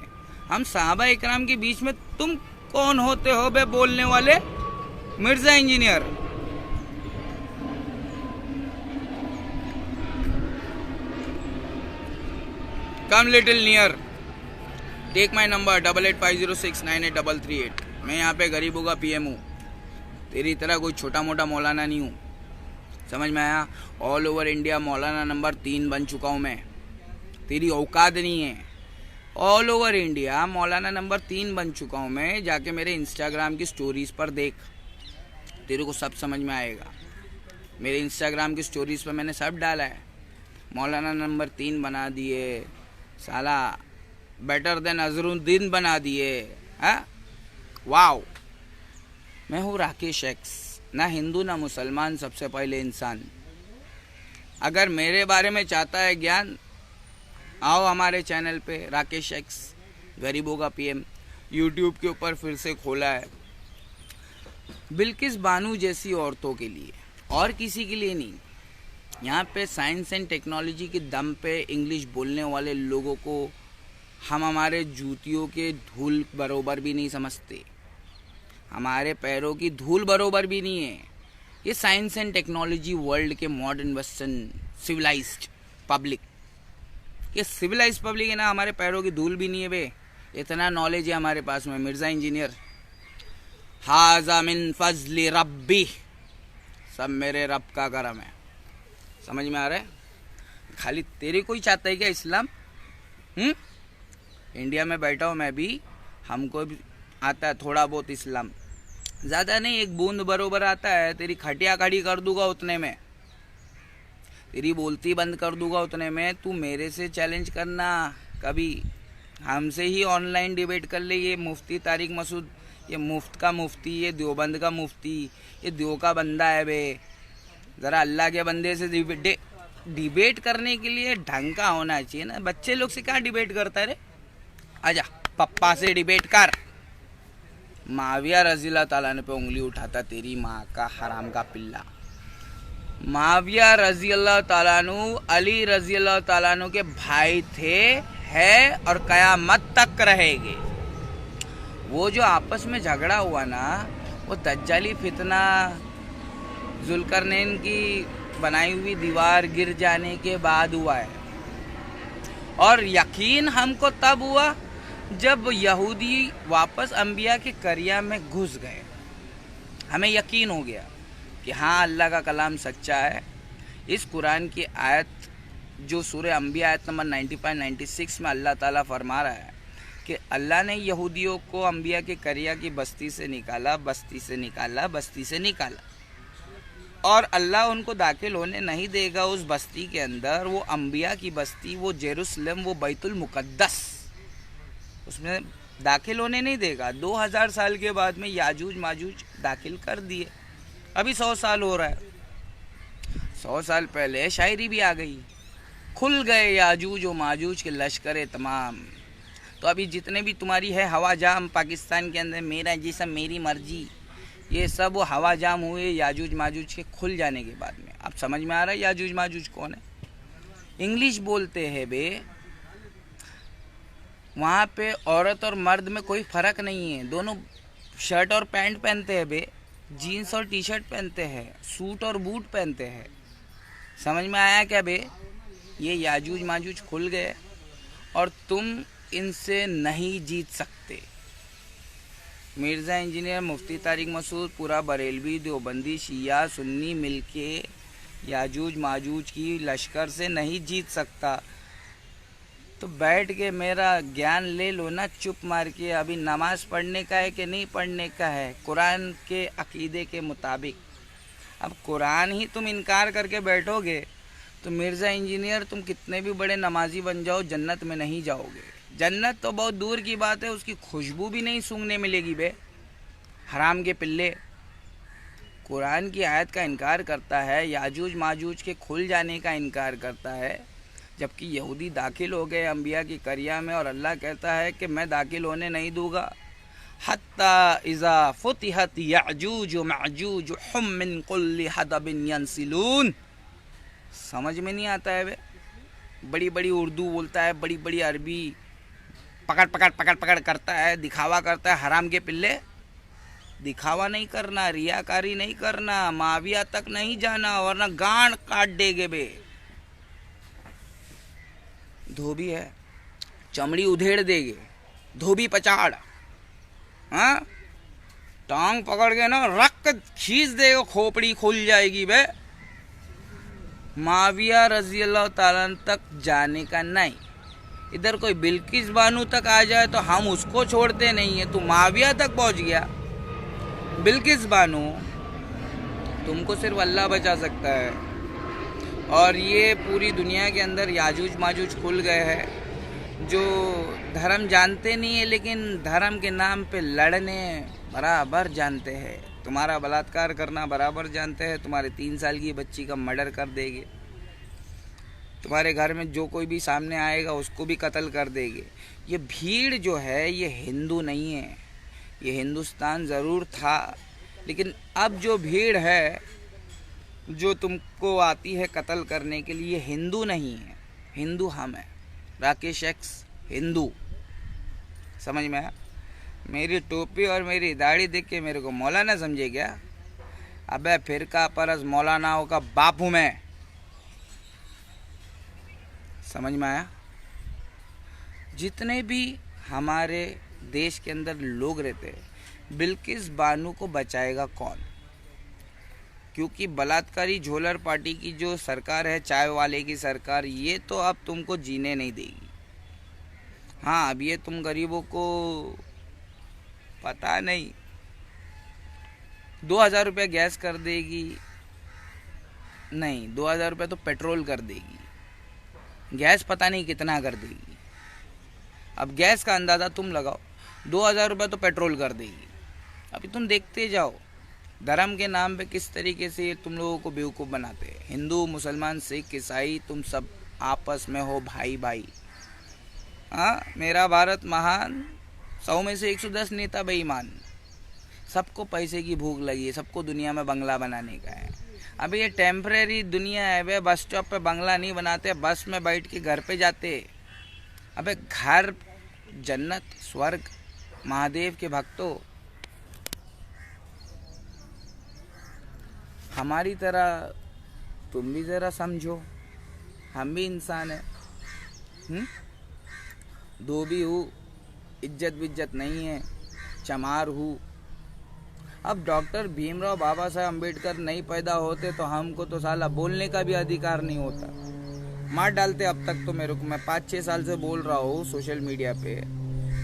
हम सहाबा इकराम के बीच में तुम कौन होते हो बे बोलने वाले Mirza engineer? Come little near, take my number 8850698338। मैं यहाँ पे गरीबों का पीएम हूँ, तेरी तरह कोई छोटा मोटा मौलाना नहीं हूँ। समझ में आया? ऑल ओवर इंडिया मौलाना नंबर 3 बन चुका हूँ मैं, तेरी औकात नहीं है। ऑल ओवर इंडिया मौलाना नंबर 3 बन चुका हूँ मैं। जाके मेरे इंस्टाग्राम की स्टोरीज पर देख, तेरे को सब समझ में आएगा। मेरे इंस्टाग्राम की स्टोरीज पर मैंने सब डाला है। मौलाना नंबर 3 बना दिए, साला बेटर देन अजरुद्दीन बना दिए। वाओ। मैं हूँ राकेश एक्स, ना हिंदू ना मुसलमान, सबसे पहले इंसान। अगर मेरे बारे में चाहता है ज्ञान, आओ हमारे चैनल पे, राकेश एक्स गरीबों का पीएम। यूट्यूब के ऊपर फिर से खोला है, बिल्किस बानू जैसी औरतों के लिए, और किसी के लिए नहीं। यहाँ पे साइंस एंड टेक्नोलॉजी के दम पे इंग्लिश बोलने वाले लोगों को हम हमारे जूतियों के धूल बरोबर भी नहीं समझते, हमारे पैरों की धूल बरोबर भी नहीं है। ये साइंस एंड टेक्नोलॉजी वर्ल्ड के मॉडर्न वेस्टर्न सिविलाइज्ड पब्लिक, ये सिविलाइज्ड पब्लिक है ना, हमारे पैरों की धूल भी नहीं है बे। इतना नॉलेज है हमारे पास में मिर्जा इंजीनियर। हाज़ा मिन फज़्ल रब्बी, सब मेरे रब का करम है। समझ में आ रहा है? खाली तेरे को ही चाहता है क्या इस्लाम? इंडिया में बैठा हूँ मैं भी, हमको भी आता है थोड़ा बहुत इस्लाम, ज़्यादा नहीं, एक बूंद बरोबर आता है। तेरी खटिया खड़ी कर दूंगा उतने में, तेरी बोलती बंद कर दूंगा उतने में। तू मेरे से चैलेंज करना कभी, हमसे ही ऑनलाइन डिबेट कर ले। ये मुफ्ती तारिक मसूद, ये मुफ्त का मुफ्ती, ये देवबंद का मुफ्ती, ये देव का बंदा है बे। ज़रा अल्लाह के बंदे से डिबेट करने के लिए ढंग का होना चाहिए ना। बच्चे लोग से क्या डिबेट करता है रे? आजा पप्पा से डिबेट कर। माविया रज़ी अल्लाह ताला ने पे उंगली उठाता, तेरी माँ का हराम का पिल्ला। माविया रज़ी अल्लाह ताला नु अली रज़ी अल्लाह ताला नु के भाई थे, है और कयामत तक रहेंगे। वो जो आपस में झगड़ा हुआ ना, वो दज्जाली फितना, जुल्करनैन की बनाई हुई दीवार गिर जाने के बाद हुआ है। और यकीन हमको तब हुआ जब यहूदी वापस अंबिया के करिया में घुस गए। हमें यकीन हो गया कि हाँ, अल्लाह का कलाम सच्चा है। इस कुरान की आयत जो सूरह अंबिया आयत नंबर 95-96 में अल्लाह ताला फरमा रहा है कि अल्लाह ने यहूदियों को अंबिया के करिया की बस्ती से निकाला, बस्ती से निकाला, बस्ती से निकाला, और अल्लाह उनको दाखिल होने नहीं देगा उस बस्ती के अंदर। वो अंबिया की बस्ती, वो जेरूसलम, वो बैतुल मुकद्दस, उसमें दाखिल होने नहीं देगा। 2000 साल के बाद में याजूज माजूज दाखिल कर दिए। अभी 100 साल हो रहा है। 100 साल पहले शायरी भी आ गई, खुल गए याजूज व माजूज के लश्कर तमाम। तो अभी जितने भी तुम्हारी है हवा जाम पाकिस्तान के अंदर, मेरा जिस्म मेरी मर्जी, ये सब वो हवा जाम हुए याजूज माजूज के खुल जाने के बाद में। अब समझ में आ रहा है याजूज माजूज कौन है? इंग्लिश बोलते हैं बे। वहाँ पे औरत और मर्द में कोई फ़र्क नहीं है, दोनों शर्ट और पैंट पहनते हैं बे। जीन्स और टी शर्ट पहनते हैं, सूट और बूट पहनते हैं। समझ में आया क्या बे? ये याजूज माजूज खुल गए और तुम इनसे नहीं जीत सकते। मिर्ज़ा इंजीनियर, मुफ्ती तारिक मसूद, पूरा बरेलवी, देवबंदी, शिया, सुन्नी मिलके याजूज माजूज की लश्कर से नहीं जीत सकता। तो बैठ के मेरा ज्ञान ले लो ना चुप मार के। अभी नमाज पढ़ने का है कि नहीं पढ़ने का है कुरान के अकीदे के मुताबिक। अब कुरान ही तुम इनकार करके बैठोगे तो मिर्ज़ा इंजीनियर तुम कितने भी बड़े नमाजी बन जाओ, जन्नत में नहीं जाओगे। जन्नत तो बहुत दूर की बात है, उसकी खुशबू भी नहीं सूंघने मिलेगी बे, हराम के पिल्ले। कुरान की आयत का इनकार करता है, याजूज माजूज के खुल जाने का इनकार करता है, जबकि यहूदी दाखिल हो गए अंबिया की करिया में और अल्लाह कहता है कि मैं दाखिल होने नहीं दूंगा। हत्ता इज़ा फुतिहत याजूज माजूज हुम मिन कुल्ली हदबिन यंसिलून। समझ में नहीं आता है वे, बड़ी बड़ी उर्दू बोलता है, बड़ी बड़ी अरबी पकड़ पकड़ पकड़ पकड़ करता है, दिखावा करता है। हराम के पिल्ले, दिखावा नहीं करना, रियाकारी नहीं करना, माविया तक नहीं जाना वरना गांड काट देगे बे। धोबी है, चमड़ी उधेड़ देगे, धोबी पचाड़, हाँ टांग पकड़ के ना रख खींच देगा, खोपड़ी खुल जाएगी बे। माविया रजी अल्लाह ताला तक जाने का नहीं। इधर कोई बिल्किस बानू तक आ जाए तो हम उसको छोड़ते नहीं है। तू माविया तक पहुंच गया। बिल्किस बानू, तुमको सिर्फ अल्लाह बचा सकता है। और ये पूरी दुनिया के अंदर याजूज माजूज खुल गए हैं जो धर्म जानते नहीं है लेकिन धर्म के नाम पे लड़ने बराबर जानते हैं। तुम्हारा बलात्कार करना बराबर जानते हैं, तुम्हारे 3 साल की बच्ची का मर्डर कर देंगे, तुम्हारे घर में जो कोई भी सामने आएगा उसको भी कत्ल कर देंगे। ये भीड़ जो है ये हिंदू नहीं है। ये हिंदुस्तान ज़रूर था लेकिन अब जो भीड़ है जो तुमको आती है कत्ल करने के लिए, हिंदू नहीं है। हिंदू हम हैं। राकेश एक्स हिंदू। समझ में आया? मेरी टोपी और मेरी दाढ़ी देख के मेरे को मौलाना समझे क्या? अबे फिरका परस मौलानाओं का बाप हूँ मैं। समझ में आया? जितने भी हमारे देश के अंदर लोग रहते हैं, बिल्किस बानू को बचाएगा कौन? क्योंकि बलात्कारी झोलर पार्टी की जो सरकार है, चाय वाले की सरकार, ये तो अब तुमको जीने नहीं देगी। हाँ, अब ये तुम गरीबों को पता नहीं 2000 रुपये गैस कर देगी, नहीं 2000 रुपये तो पेट्रोल कर देगी, गैस पता नहीं कितना कर देगी। अब गैस का अंदाज़ा तुम लगाओ, 2000 रुपये तो पेट्रोल कर देगी। अभी तुम देखते जाओ धर्म के नाम पे किस तरीके से तुम लोगों को बेवकूफ़ बनाते हैं। हिंदू, मुसलमान, सिख, ईसाई, तुम सब आपस में हो भाई भाई। हाँ, मेरा भारत महान, 100 में से 110 नेता बेईमान। सबको पैसे की भूख लगी है, सबको दुनिया में बंगला बनाने का है। अभी ये टेम्परेरी दुनिया है वे, बस स्टॉप पे बंगला नहीं बनाते, बस में बैठ के घर पे जाते। अबे घर, जन्नत, स्वर्ग, महादेव के भक्तों, हमारी तरह तुम भी ज़रा समझो, हम भी इंसान हैं। धोबी हूँ, इज्जत विज्जत नहीं है, चमार हूँ। अब डॉक्टर भीमराव बाबा साहब अम्बेडकर नहीं पैदा होते तो हमको तो साला बोलने का भी अधिकार नहीं होता, मार डालते। अब तक तो मेरे को, मैं 5-6 साल से बोल रहा हूँ सोशल मीडिया पे।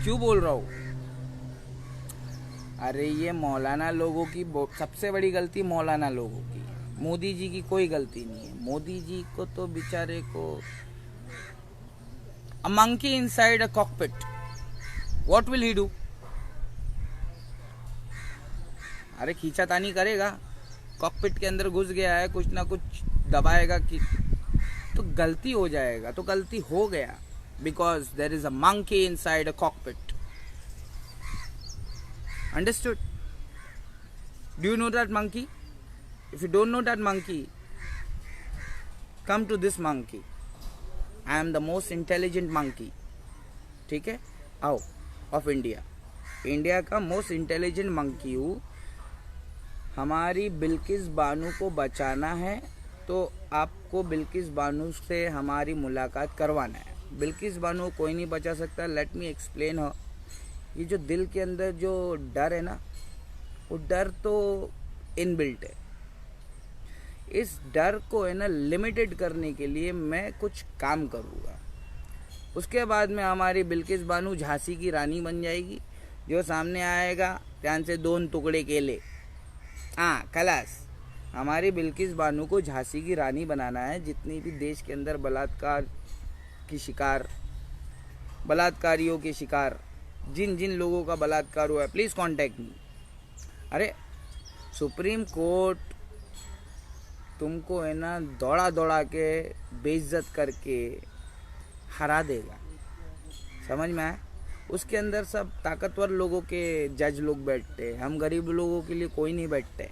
क्यों बोल रहा हूँ? अरे ये मौलाना लोगों की सबसे बड़ी गलती, मौलाना लोगों की। मोदी जी की कोई गलती नहीं है। मोदी जी को तो बेचारे को a monkey inside a cockpit, what will he do? अरे खींचातानी करेगा, कॉकपिट के अंदर घुस गया है, कुछ ना कुछ दबाएगा कि तो गलती हो जाएगा। तो गलती हो गया, because there is a monkey inside a cockpit. Understood? Do you know that monkey? If you don't know that monkey, come to this monkey. I am the most intelligent monkey. ठीक है, आओ, ऑफ इंडिया। इंडिया का मोस्ट इंटेलिजेंट मंकी हूँ। हमारी बिल्किस बानो को बचाना है तो आपको बिल्किस बानो से हमारी मुलाकात करवाना है। बिल्किस बानो कोई नहीं बचा सकता। लेट मी एक्सप्लेन हो। ये जो दिल के अंदर जो डर है ना, वो डर तो इनबिल्ट है। इस डर को है ना लिमिटेड करने के लिए मैं कुछ काम करूँगा। उसके बाद में हमारी बिल्किस बानो झांसी की रानी बन जाएगी। जो सामने आएगा ध्यान से 2 टुकड़े केले, हाँ खलास। हमारी बिल्किस बानो को झांसी की रानी बनाना है। जितनी भी देश के अंदर बलात्कार की शिकार, बलात्कारियों के शिकार, जिन जिन लोगों का बलात्कार हुआ है, प्लीज़ कांटेक्ट मी। अरे सुप्रीम कोर्ट तुमको है ना दौड़ा दौड़ा के बेइज्जत करके हरा देगा, समझ में आया? उसके अंदर सब ताकतवर लोगों के जज लोग बैठते, हम गरीब लोगों के लिए कोई नहीं बैठते।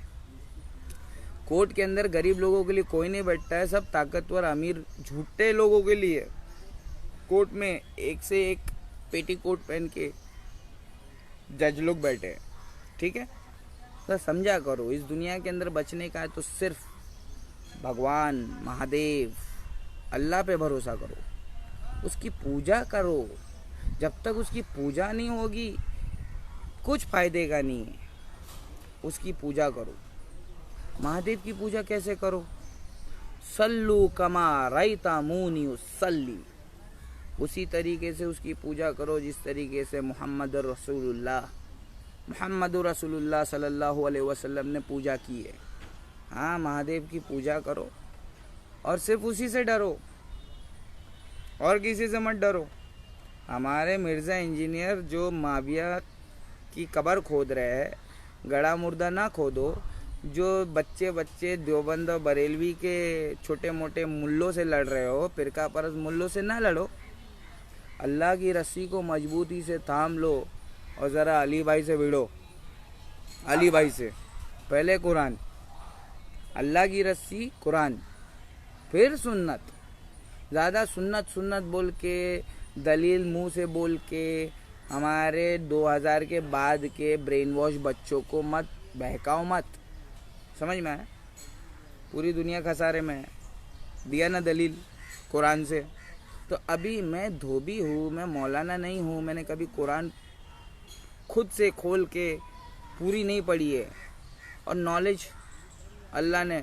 कोर्ट के अंदर गरीब लोगों के लिए कोई नहीं बैठता है, सब ताकतवर अमीर झूठे लोगों के लिए कोर्ट में एक से एक पेटीकोट पहन के जज लोग बैठे हैं, ठीक है? तो समझा करो, इस दुनिया के अंदर बचने का है तो सिर्फ भगवान महादेव अल्लाह पे भरोसा करो, उसकी पूजा करो। जब तक उसकी पूजा नहीं होगी कुछ फायदे का नहीं है। उसकी पूजा करो। महादेव की पूजा कैसे करो? सल्लू कमा रअयतमूनी उसल्ली, उसी तरीके से उसकी पूजा करो जिस तरीके से मोहम्मद रसूलुल्लाह सल्लल्लाहु अलैहि वसल्लम ने पूजा की है। हाँ, महादेव की पूजा करो और सिर्फ उसी से डरो और किसी से मत डरो। हमारे मिर्ज़ा इंजीनियर जो माविया की कब्र खोद रहे हैं, गड़ा मुर्दा ना खोदो। जो बच्चे देवबंद और बरेलवी के छोटे मोटे मुल्लों से लड़ रहे हो, फिरका परस्त मुल्लों से ना लड़ो। अल्लाह की रस्सी को मजबूती से थाम लो और ज़रा अली भाई से भिड़ो। अली भाई से पहले कुरान, अल्लाह की रस्सी कुरान, फिर सुन्नत। ज़्यादा सुन्नत बोल के, दलील मुंह से बोल के हमारे 2000 के बाद के ब्रेन वॉश बच्चों को मत बहकाओ मत, समझ में आया? पूरी दुनिया खसारे में है। दिया ना दलील कुरान से। तो अभी मैं धोबी हूँ, मैं मौलाना नहीं हूँ, मैंने कभी कुरान खुद से खोल के पूरी नहीं पढ़ी है और नॉलेज अल्लाह ने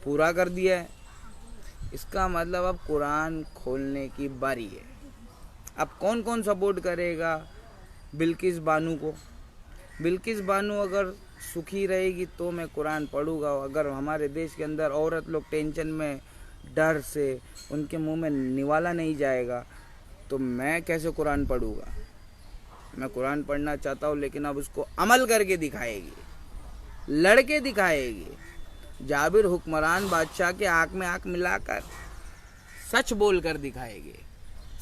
पूरा कर दिया है। इसका मतलब अब कुरान खोलने की बारी है। अब कौन कौन सपोर्ट करेगा बिल्किस बानो को? बिल्किस बानो अगर सुखी रहेगी तो मैं कुरान पढ़ूँगा। अगर हमारे देश के अंदर औरत लोग टेंशन में, डर से उनके मुंह में निवाला नहीं जाएगा तो मैं कैसे कुरान पढ़ूँगा? मैं कुरान पढ़ना चाहता हूँ, लेकिन अब उसको अमल करके दिखाएगी, लड़के दिखाएगी। जाबिर हुक्मरान बादशाह के आँख में आँख मिलाकर सच बोल कर दिखाएगी।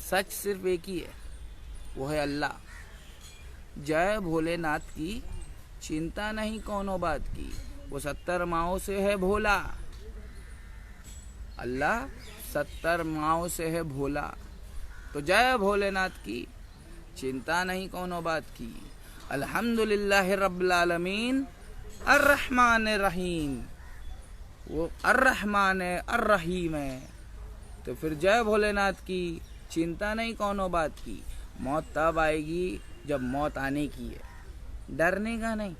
सच सिर्फ एक ही है, वो है अल्लाह। जय भोलेनाथ की, चिंता नहीं कौनो बात की, वो 70 माओं से है भोला। अल्लाह 70 माओं से है भोला। तो जय भोलेनाथ की, चिंता नहीं कौनो बात की। अल्हम्दुलिल्लाह रब्बिल आलमीन अर्रहमान रहीम, वो अर्रहमान है अर्रहीम है। तो फिर जय भोलेनाथ की, चिंता नहीं कौनो बात की। मौत तब आएगी जब मौत आने की है, डरने का नहीं।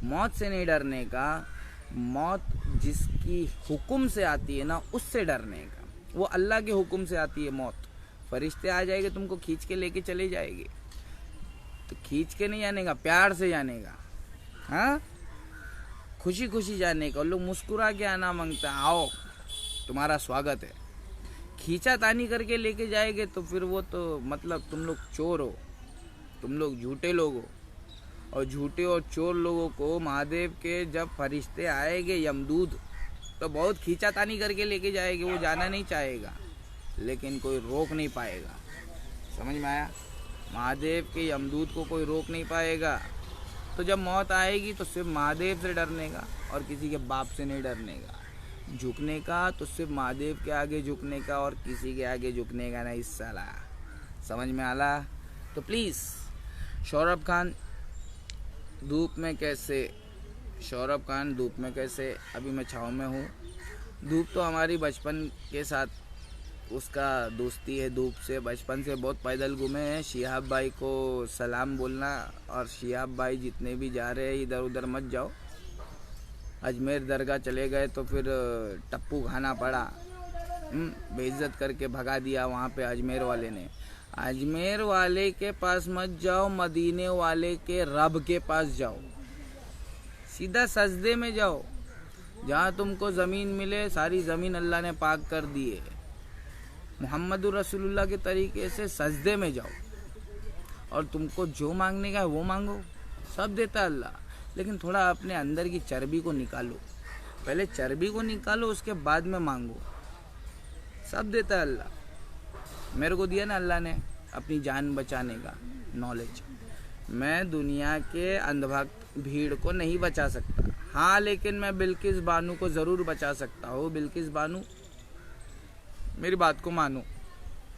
मौत से नहीं डरने का, मौत जिसकी हुक्म से आती है ना उससे डरने का। वो अल्लाह के हुक्म से आती है मौत। फरिश्ते आ जाएंगे, तुमको खींच के लेके चले जाएंगे। तो खींच के नहीं जाने का, प्यार से जाने का। हाँ, खुशी खुशी जाने का। लोग मुस्कुरा के आना मांगता है, आओ तुम्हारा स्वागत है। खींचा तानी करके लेके जाएंगे तो फिर वो तो मतलब तुम लोग चोर हो, तुम लोग झूठे लोग हो। और झूठे और चोर लोगों को महादेव के जब फरिश्ते आएंगे यमदूत, तो बहुत खींचा तानी करके लेके जाएंगे। वो जाना नहीं चाहेगा लेकिन कोई रोक नहीं पाएगा। समझ में आया? महादेव के यमदूत को कोई रोक नहीं पाएगा। तो जब मौत आएगी तो सिर्फ महादेव से डरने का और किसी के बाप से नहीं डरने का। झुकने का तो सिर्फ महादेव के आगे झुकने का और किसी के आगे झुकने का नहीं साला। समझ में आला? तो प्लीज़, सौरभ खान धूप में कैसे सौरभ खान धूप में कैसे? अभी मैं छाँव में हूँ। धूप तो हमारी बचपन के साथ उसका दोस्ती है। धूप से बचपन से बहुत पैदल घूमे हैं। शिहाब भाई को सलाम बोलना, और शिहाब भाई जितने भी जा रहे हैं इधर उधर मत जाओ। अजमेर दरगाह चले गए तो फिर टप्पू खाना पड़ा, बेइज्जत करके भगा दिया वहाँ पे अजमेर वाले ने। अजमेर वाले के पास मत जाओ, मदीने वाले के रब के पास जाओ, सीधा सजदे में जाओ। जहाँ तुमको ज़मीन मिले, सारी ज़मीन अल्लाह ने पाक कर दी है। मुहम्मदुर रसूलुल्लाह के तरीके से सजदे में जाओ, और तुमको जो मांगने का है वो मांगो, सब देता अल्लाह। लेकिन थोड़ा अपने अंदर की चर्बी को निकालो, पहले चर्बी को निकालो, उसके बाद में मांगो, सब देता है अल्लाह। मेरे को दिया ना अल्लाह ने अपनी जान बचाने का नॉलेज। मैं दुनिया के अंधभक्त भीड़ को नहीं बचा सकता, हाँ, लेकिन मैं बिल्किस बानू को ज़रूर बचा सकता हूँ। बिल्किस बानू, मेरी बात को मानो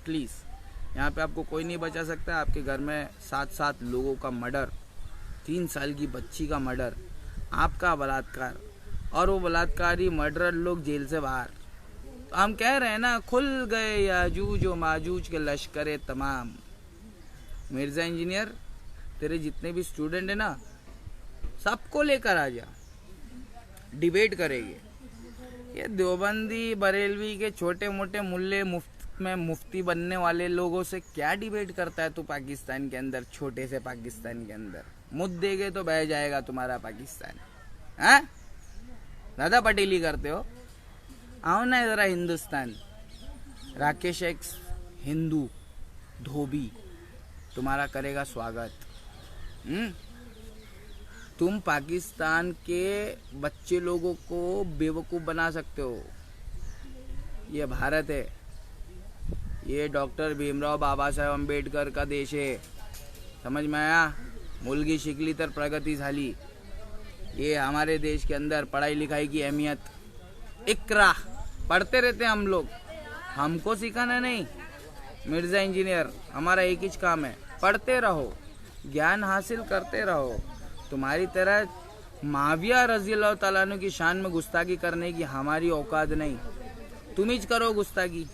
प्लीज़। यहाँ पे आपको कोई नहीं बचा सकता। आपके घर में 7 लोगों का मर्डर, 3 साल की बच्ची का मर्डर, आपका बलात्कार, और वो बलात्कारी मर्डरर लोग जेल से बाहर। तो हम कह रहे हैं ना, खुल गए याजूज व माजूज के लश्कर तमाम। मिर्ज़ा इंजीनियर, तेरे जितने भी स्टूडेंट है ना, सबको लेकर आ जा, डिबेट करेंगे। ये देवबंदी बरेलवी के छोटे मोटे मुल्ले मुफ्त में मुफ्ती बनने वाले लोगों से क्या डिबेट करता है तू पाकिस्तान के अंदर, छोटे से पाकिस्तान के अंदर? मुद्देगे तो बह जाएगा तुम्हारा पाकिस्तान। हाँ, दादा पटेली करते हो, आओ ना जरा हिंदुस्तान। राकेश एक्स हिंदू धोबी तुम्हारा करेगा स्वागत। तुम पाकिस्तान के बच्चे लोगों को बेवकूफ़ बना सकते हो। ये भारत है, ये डॉक्टर भीमराव बाबा साहेब अम्बेडकर का देश है, समझ में आया? मुलगी शिकली तर प्रगति झाली। ये हमारे देश के अंदर पढ़ाई लिखाई की अहमियत, इकरा पढ़ते रहते हैं हम लोग, हमको सिखाना नहीं। मिर्ज़ा इंजीनियर, हमारा एक ही काम है, पढ़ते रहो, ज्ञान हासिल करते रहो। तुम्हारी तरह माविया रज़ी अल्लाह तआला अन्हु की शान में गुस्ताखी करने की हमारी औकात नहीं। तुम ही करो गुस्ताखी।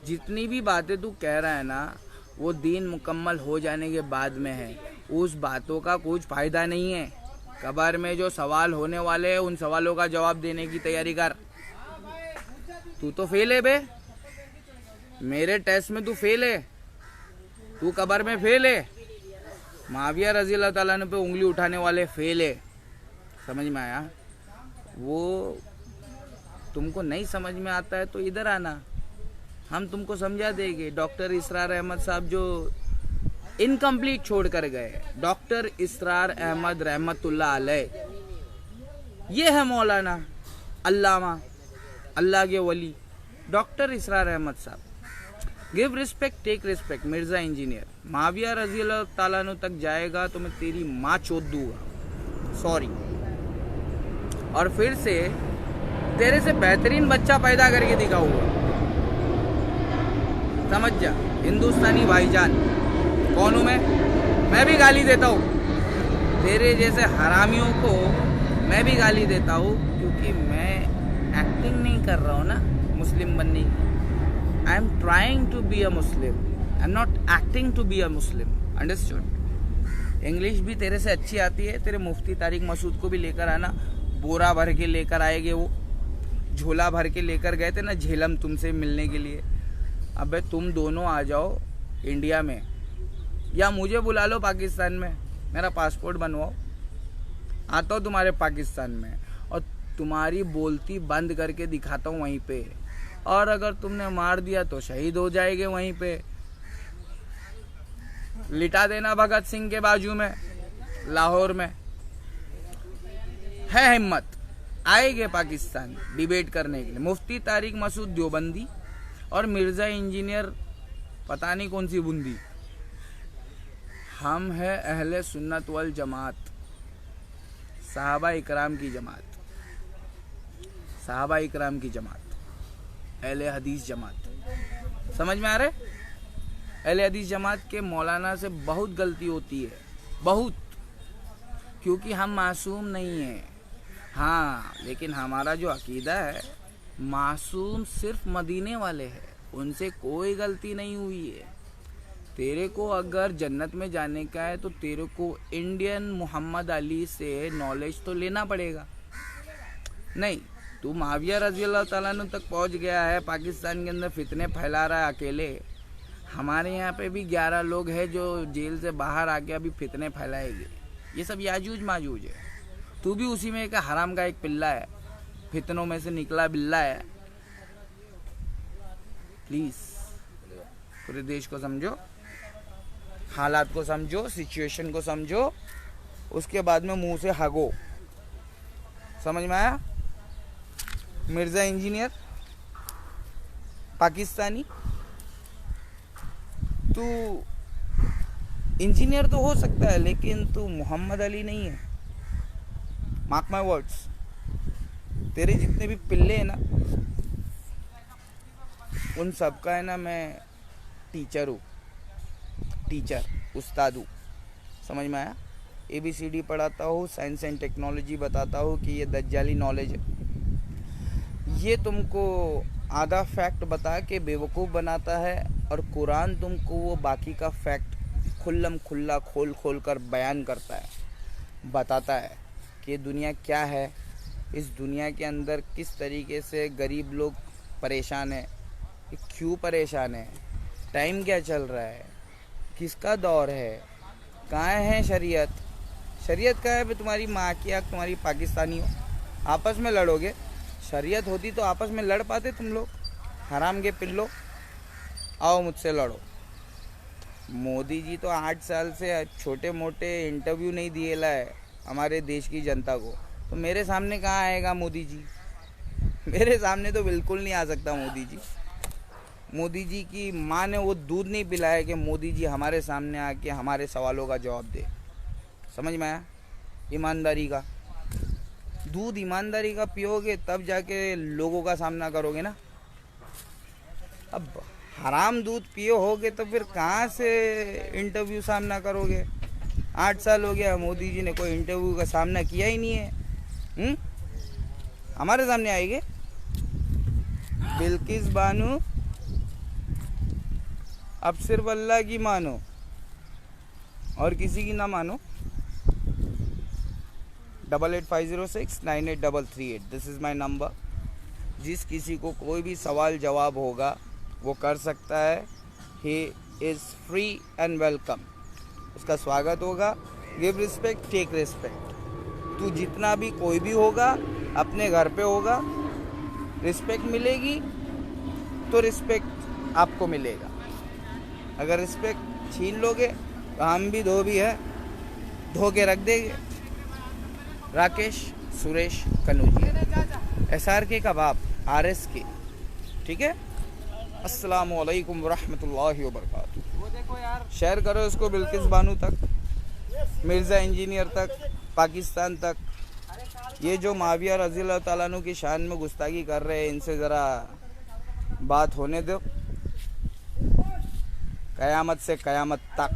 जितनी भी बातें तू कह रहा है ना, वो दीन मुकम्मल हो जाने के बाद में है। उस बातों का कुछ फ़ायदा नहीं है। कब्र में जो सवाल होने वाले हैं, उन सवालों का जवाब देने की तैयारी कर। तू तो फेल है बे, मेरे टेस्ट में तू फेल है, तू कब्र में फेल है। माविया रज़ी अल्लाह तआला अन्हु पे उंगली उठाने वाले फेल है, समझ में आया? वो तुमको नहीं समझ में आता है तो इधर आना, हम तुमको समझा देंगे। डॉक्टर इसरार अहमद साहब जो इनकम्प्लीट छोड़ कर गए, डॉक्टर इसरार अहमद रहमतुल्लाह अलैह, ये है मौलाना अल्लामा, अल्लाह के वली डॉक्टर इसरार अहमद साहब। Give respect, take respect. Mirza engineer, Muawiya रज़ी अल्लाह तआला अन्हु तक जाएगा तो मैं तेरी माँ चोद दूंगा, सॉरी। और फिर से तेरे से बेहतरीन बच्चा पैदा करके दिखाऊंगा, समझ जा। हिंदुस्तानी भाईजान कौन हूँ मैं भी गाली देता हूँ तेरे जैसे हरामियों को, मैं भी गाली देता हूँ, क्योंकि मैं एक्टिंग नहीं कर रहा हूँ ना मुस्लिम बनने की। I am trying to be a Muslim, I am not acting to be a Muslim, understood? English भी तेरे से अच्छी आती है, तेरे मुफ्ती तारिक मसूद को भी लेकर आना, बोरा भर के लेकर आएंगे, वो झोला भर के लेकर गए थे ना झेलम तुमसे मिलने के लिए। अबे तुम दोनों आ जाओ इंडिया में, या मुझे बुला लो पाकिस्तान में, मेरा पासपोर्ट बनवाओ, आता हूँ तुम्हारे पाकिस्तान में, और तुम्हारी बोलती बंद करके दिखाता हूँ वहीं पे। और अगर तुमने मार दिया तो शहीद हो जाएंगे वहीं पे, लिटा देना भगत सिंह के बाजू में लाहौर में। है हिम्मत, आएंगे पाकिस्तान डिबेट करने के लिए। मुफ्ती तारिक मसूद देवबंदी और मिर्ज़ा इंजीनियर पता नहीं कौन सी बूंदी। हम है अहले सुन्नत वल जमात, सहाबा इकराम की जमात, सहाबा इकराम की जमात, अहले हदीस जमात। समझ में आ रहा है? अहले हदीस जमात के मौलाना से बहुत गलती होती है, बहुत। क्योंकि हम मासूम नहीं हैं। हाँ, लेकिन हमारा जो अकीदा है, मासूम सिर्फ मदीने वाले हैं, उनसे कोई गलती नहीं हुई है। तेरे को अगर जन्नत में जाने का है तो तेरे को इंडियन मोहम्मद अली से नॉलेज तो लेना पड़ेगा। नहीं, तू माविया रज़ी अल्लाह ताला अन्हु तक पहुंच गया है, पाकिस्तान के अंदर फितने फैला रहा है अकेले। हमारे यहाँ पे भी 11 लोग हैं जो जेल से बाहर आके अभी फितने फैलाएंगे। ये सब याजूज माजूज है। तू भी उसी में एक हराम का एक पिल्ला है, फितनों में से निकला बिल्ला है। प्लीज पूरे देश को समझो, हालात को समझो, सिचुएशन को समझो, उसके बाद में मुंह से हगो। समझ में आया? मिर्जा इंजीनियर पाकिस्तानी, तू इंजीनियर तो हो सकता है लेकिन तू मोहम्मद अली नहीं है। मार्क माय वर्ड्स, तेरे जितने भी पिल्ले हैं ना, उन सब का है ना मैं टीचर हूँ, टीचर उस्ताद हूँ। समझ में आया? ABCD पढ़ाता हूँ, साइंस एंड टेक्नोलॉजी बताता हूँ कि ये दज्जाली नॉलेज है। ये तुमको आधा फैक्ट बता के बेवकूफ़ बनाता है और कुरान तुमको वो बाकी का फैक्ट खुल्लम खुल्ला खोल खोल कर बयान करता है, बताता है कि ये दुनिया क्या है, इस दुनिया के अंदर किस तरीके से गरीब लोग परेशान हैं, क्यों परेशान है, टाइम क्या चल रहा है, किसका दौर है, कहाँ है शरीयत, शरीयत कहाँ है? तुम्हारी माँ की आँख, तुम्हारी पाकिस्तानी हो, आपस में लड़ोगे। शरीयत होती तो आपस में लड़ पाते तुम लोग? हराम के पिल्लो, आओ मुझसे लड़ो। मोदी जी तो 8 साल से छोटे मोटे इंटरव्यू नहीं दिए ला है हमारे देश की जनता को, तो मेरे सामने कहाँ आएगा मोदी जी? मेरे सामने तो बिल्कुल नहीं आ सकता मोदी जी। मोदी जी की माँ ने वो दूध नहीं पिलाया कि मोदी जी हमारे सामने आके हमारे सवालों का जवाब दे। समझ में आया? ईमानदारी का दूध, ईमानदारी का पियोगे तब जाके लोगों का सामना करोगे ना। अब हराम दूध पिए होगे तो फिर कहाँ से इंटरव्यू सामना करोगे? 8 साल हो गया, मोदी जी ने कोई इंटरव्यू का सामना किया ही नहीं है। हमारे सामने आएंगे? बिल्किस बानो अब सिर्फ अल्लाह की मानो और किसी की ना मानो। 8850698338 दिस इज़ माई नंबर। जिस किसी को कोई भी सवाल जवाब होगा वो कर सकता है। He is free and welcome, उसका स्वागत होगा। Give respect, take respect. तू जितना भी कोई भी होगा अपने घर पे होगा, रिस्पेक्ट मिलेगी तो रिस्पेक्ट आपको मिलेगा। अगर रिस्पेक्ट छीन लोगे तो हम भी धोबी है, धो के रख देंगे। राकेश सुरेश कनौजिया, SRK कबाब, RS के, ठीक है। अस्सलामु अलैकुम वरहमतुल्लाहि वबरकातुहू। शेयर करो इसको बिल्किस बानो तक, मिर्ज़ा इंजीनियर तक, पाकिस्तान तक। ये जो माविया रज़ी अल्लाह ताला अन्हु की शान में गुस्ताखी कर रहे हैं, इनसे ज़रा बात होने दो। क़यामत से क़यामत तक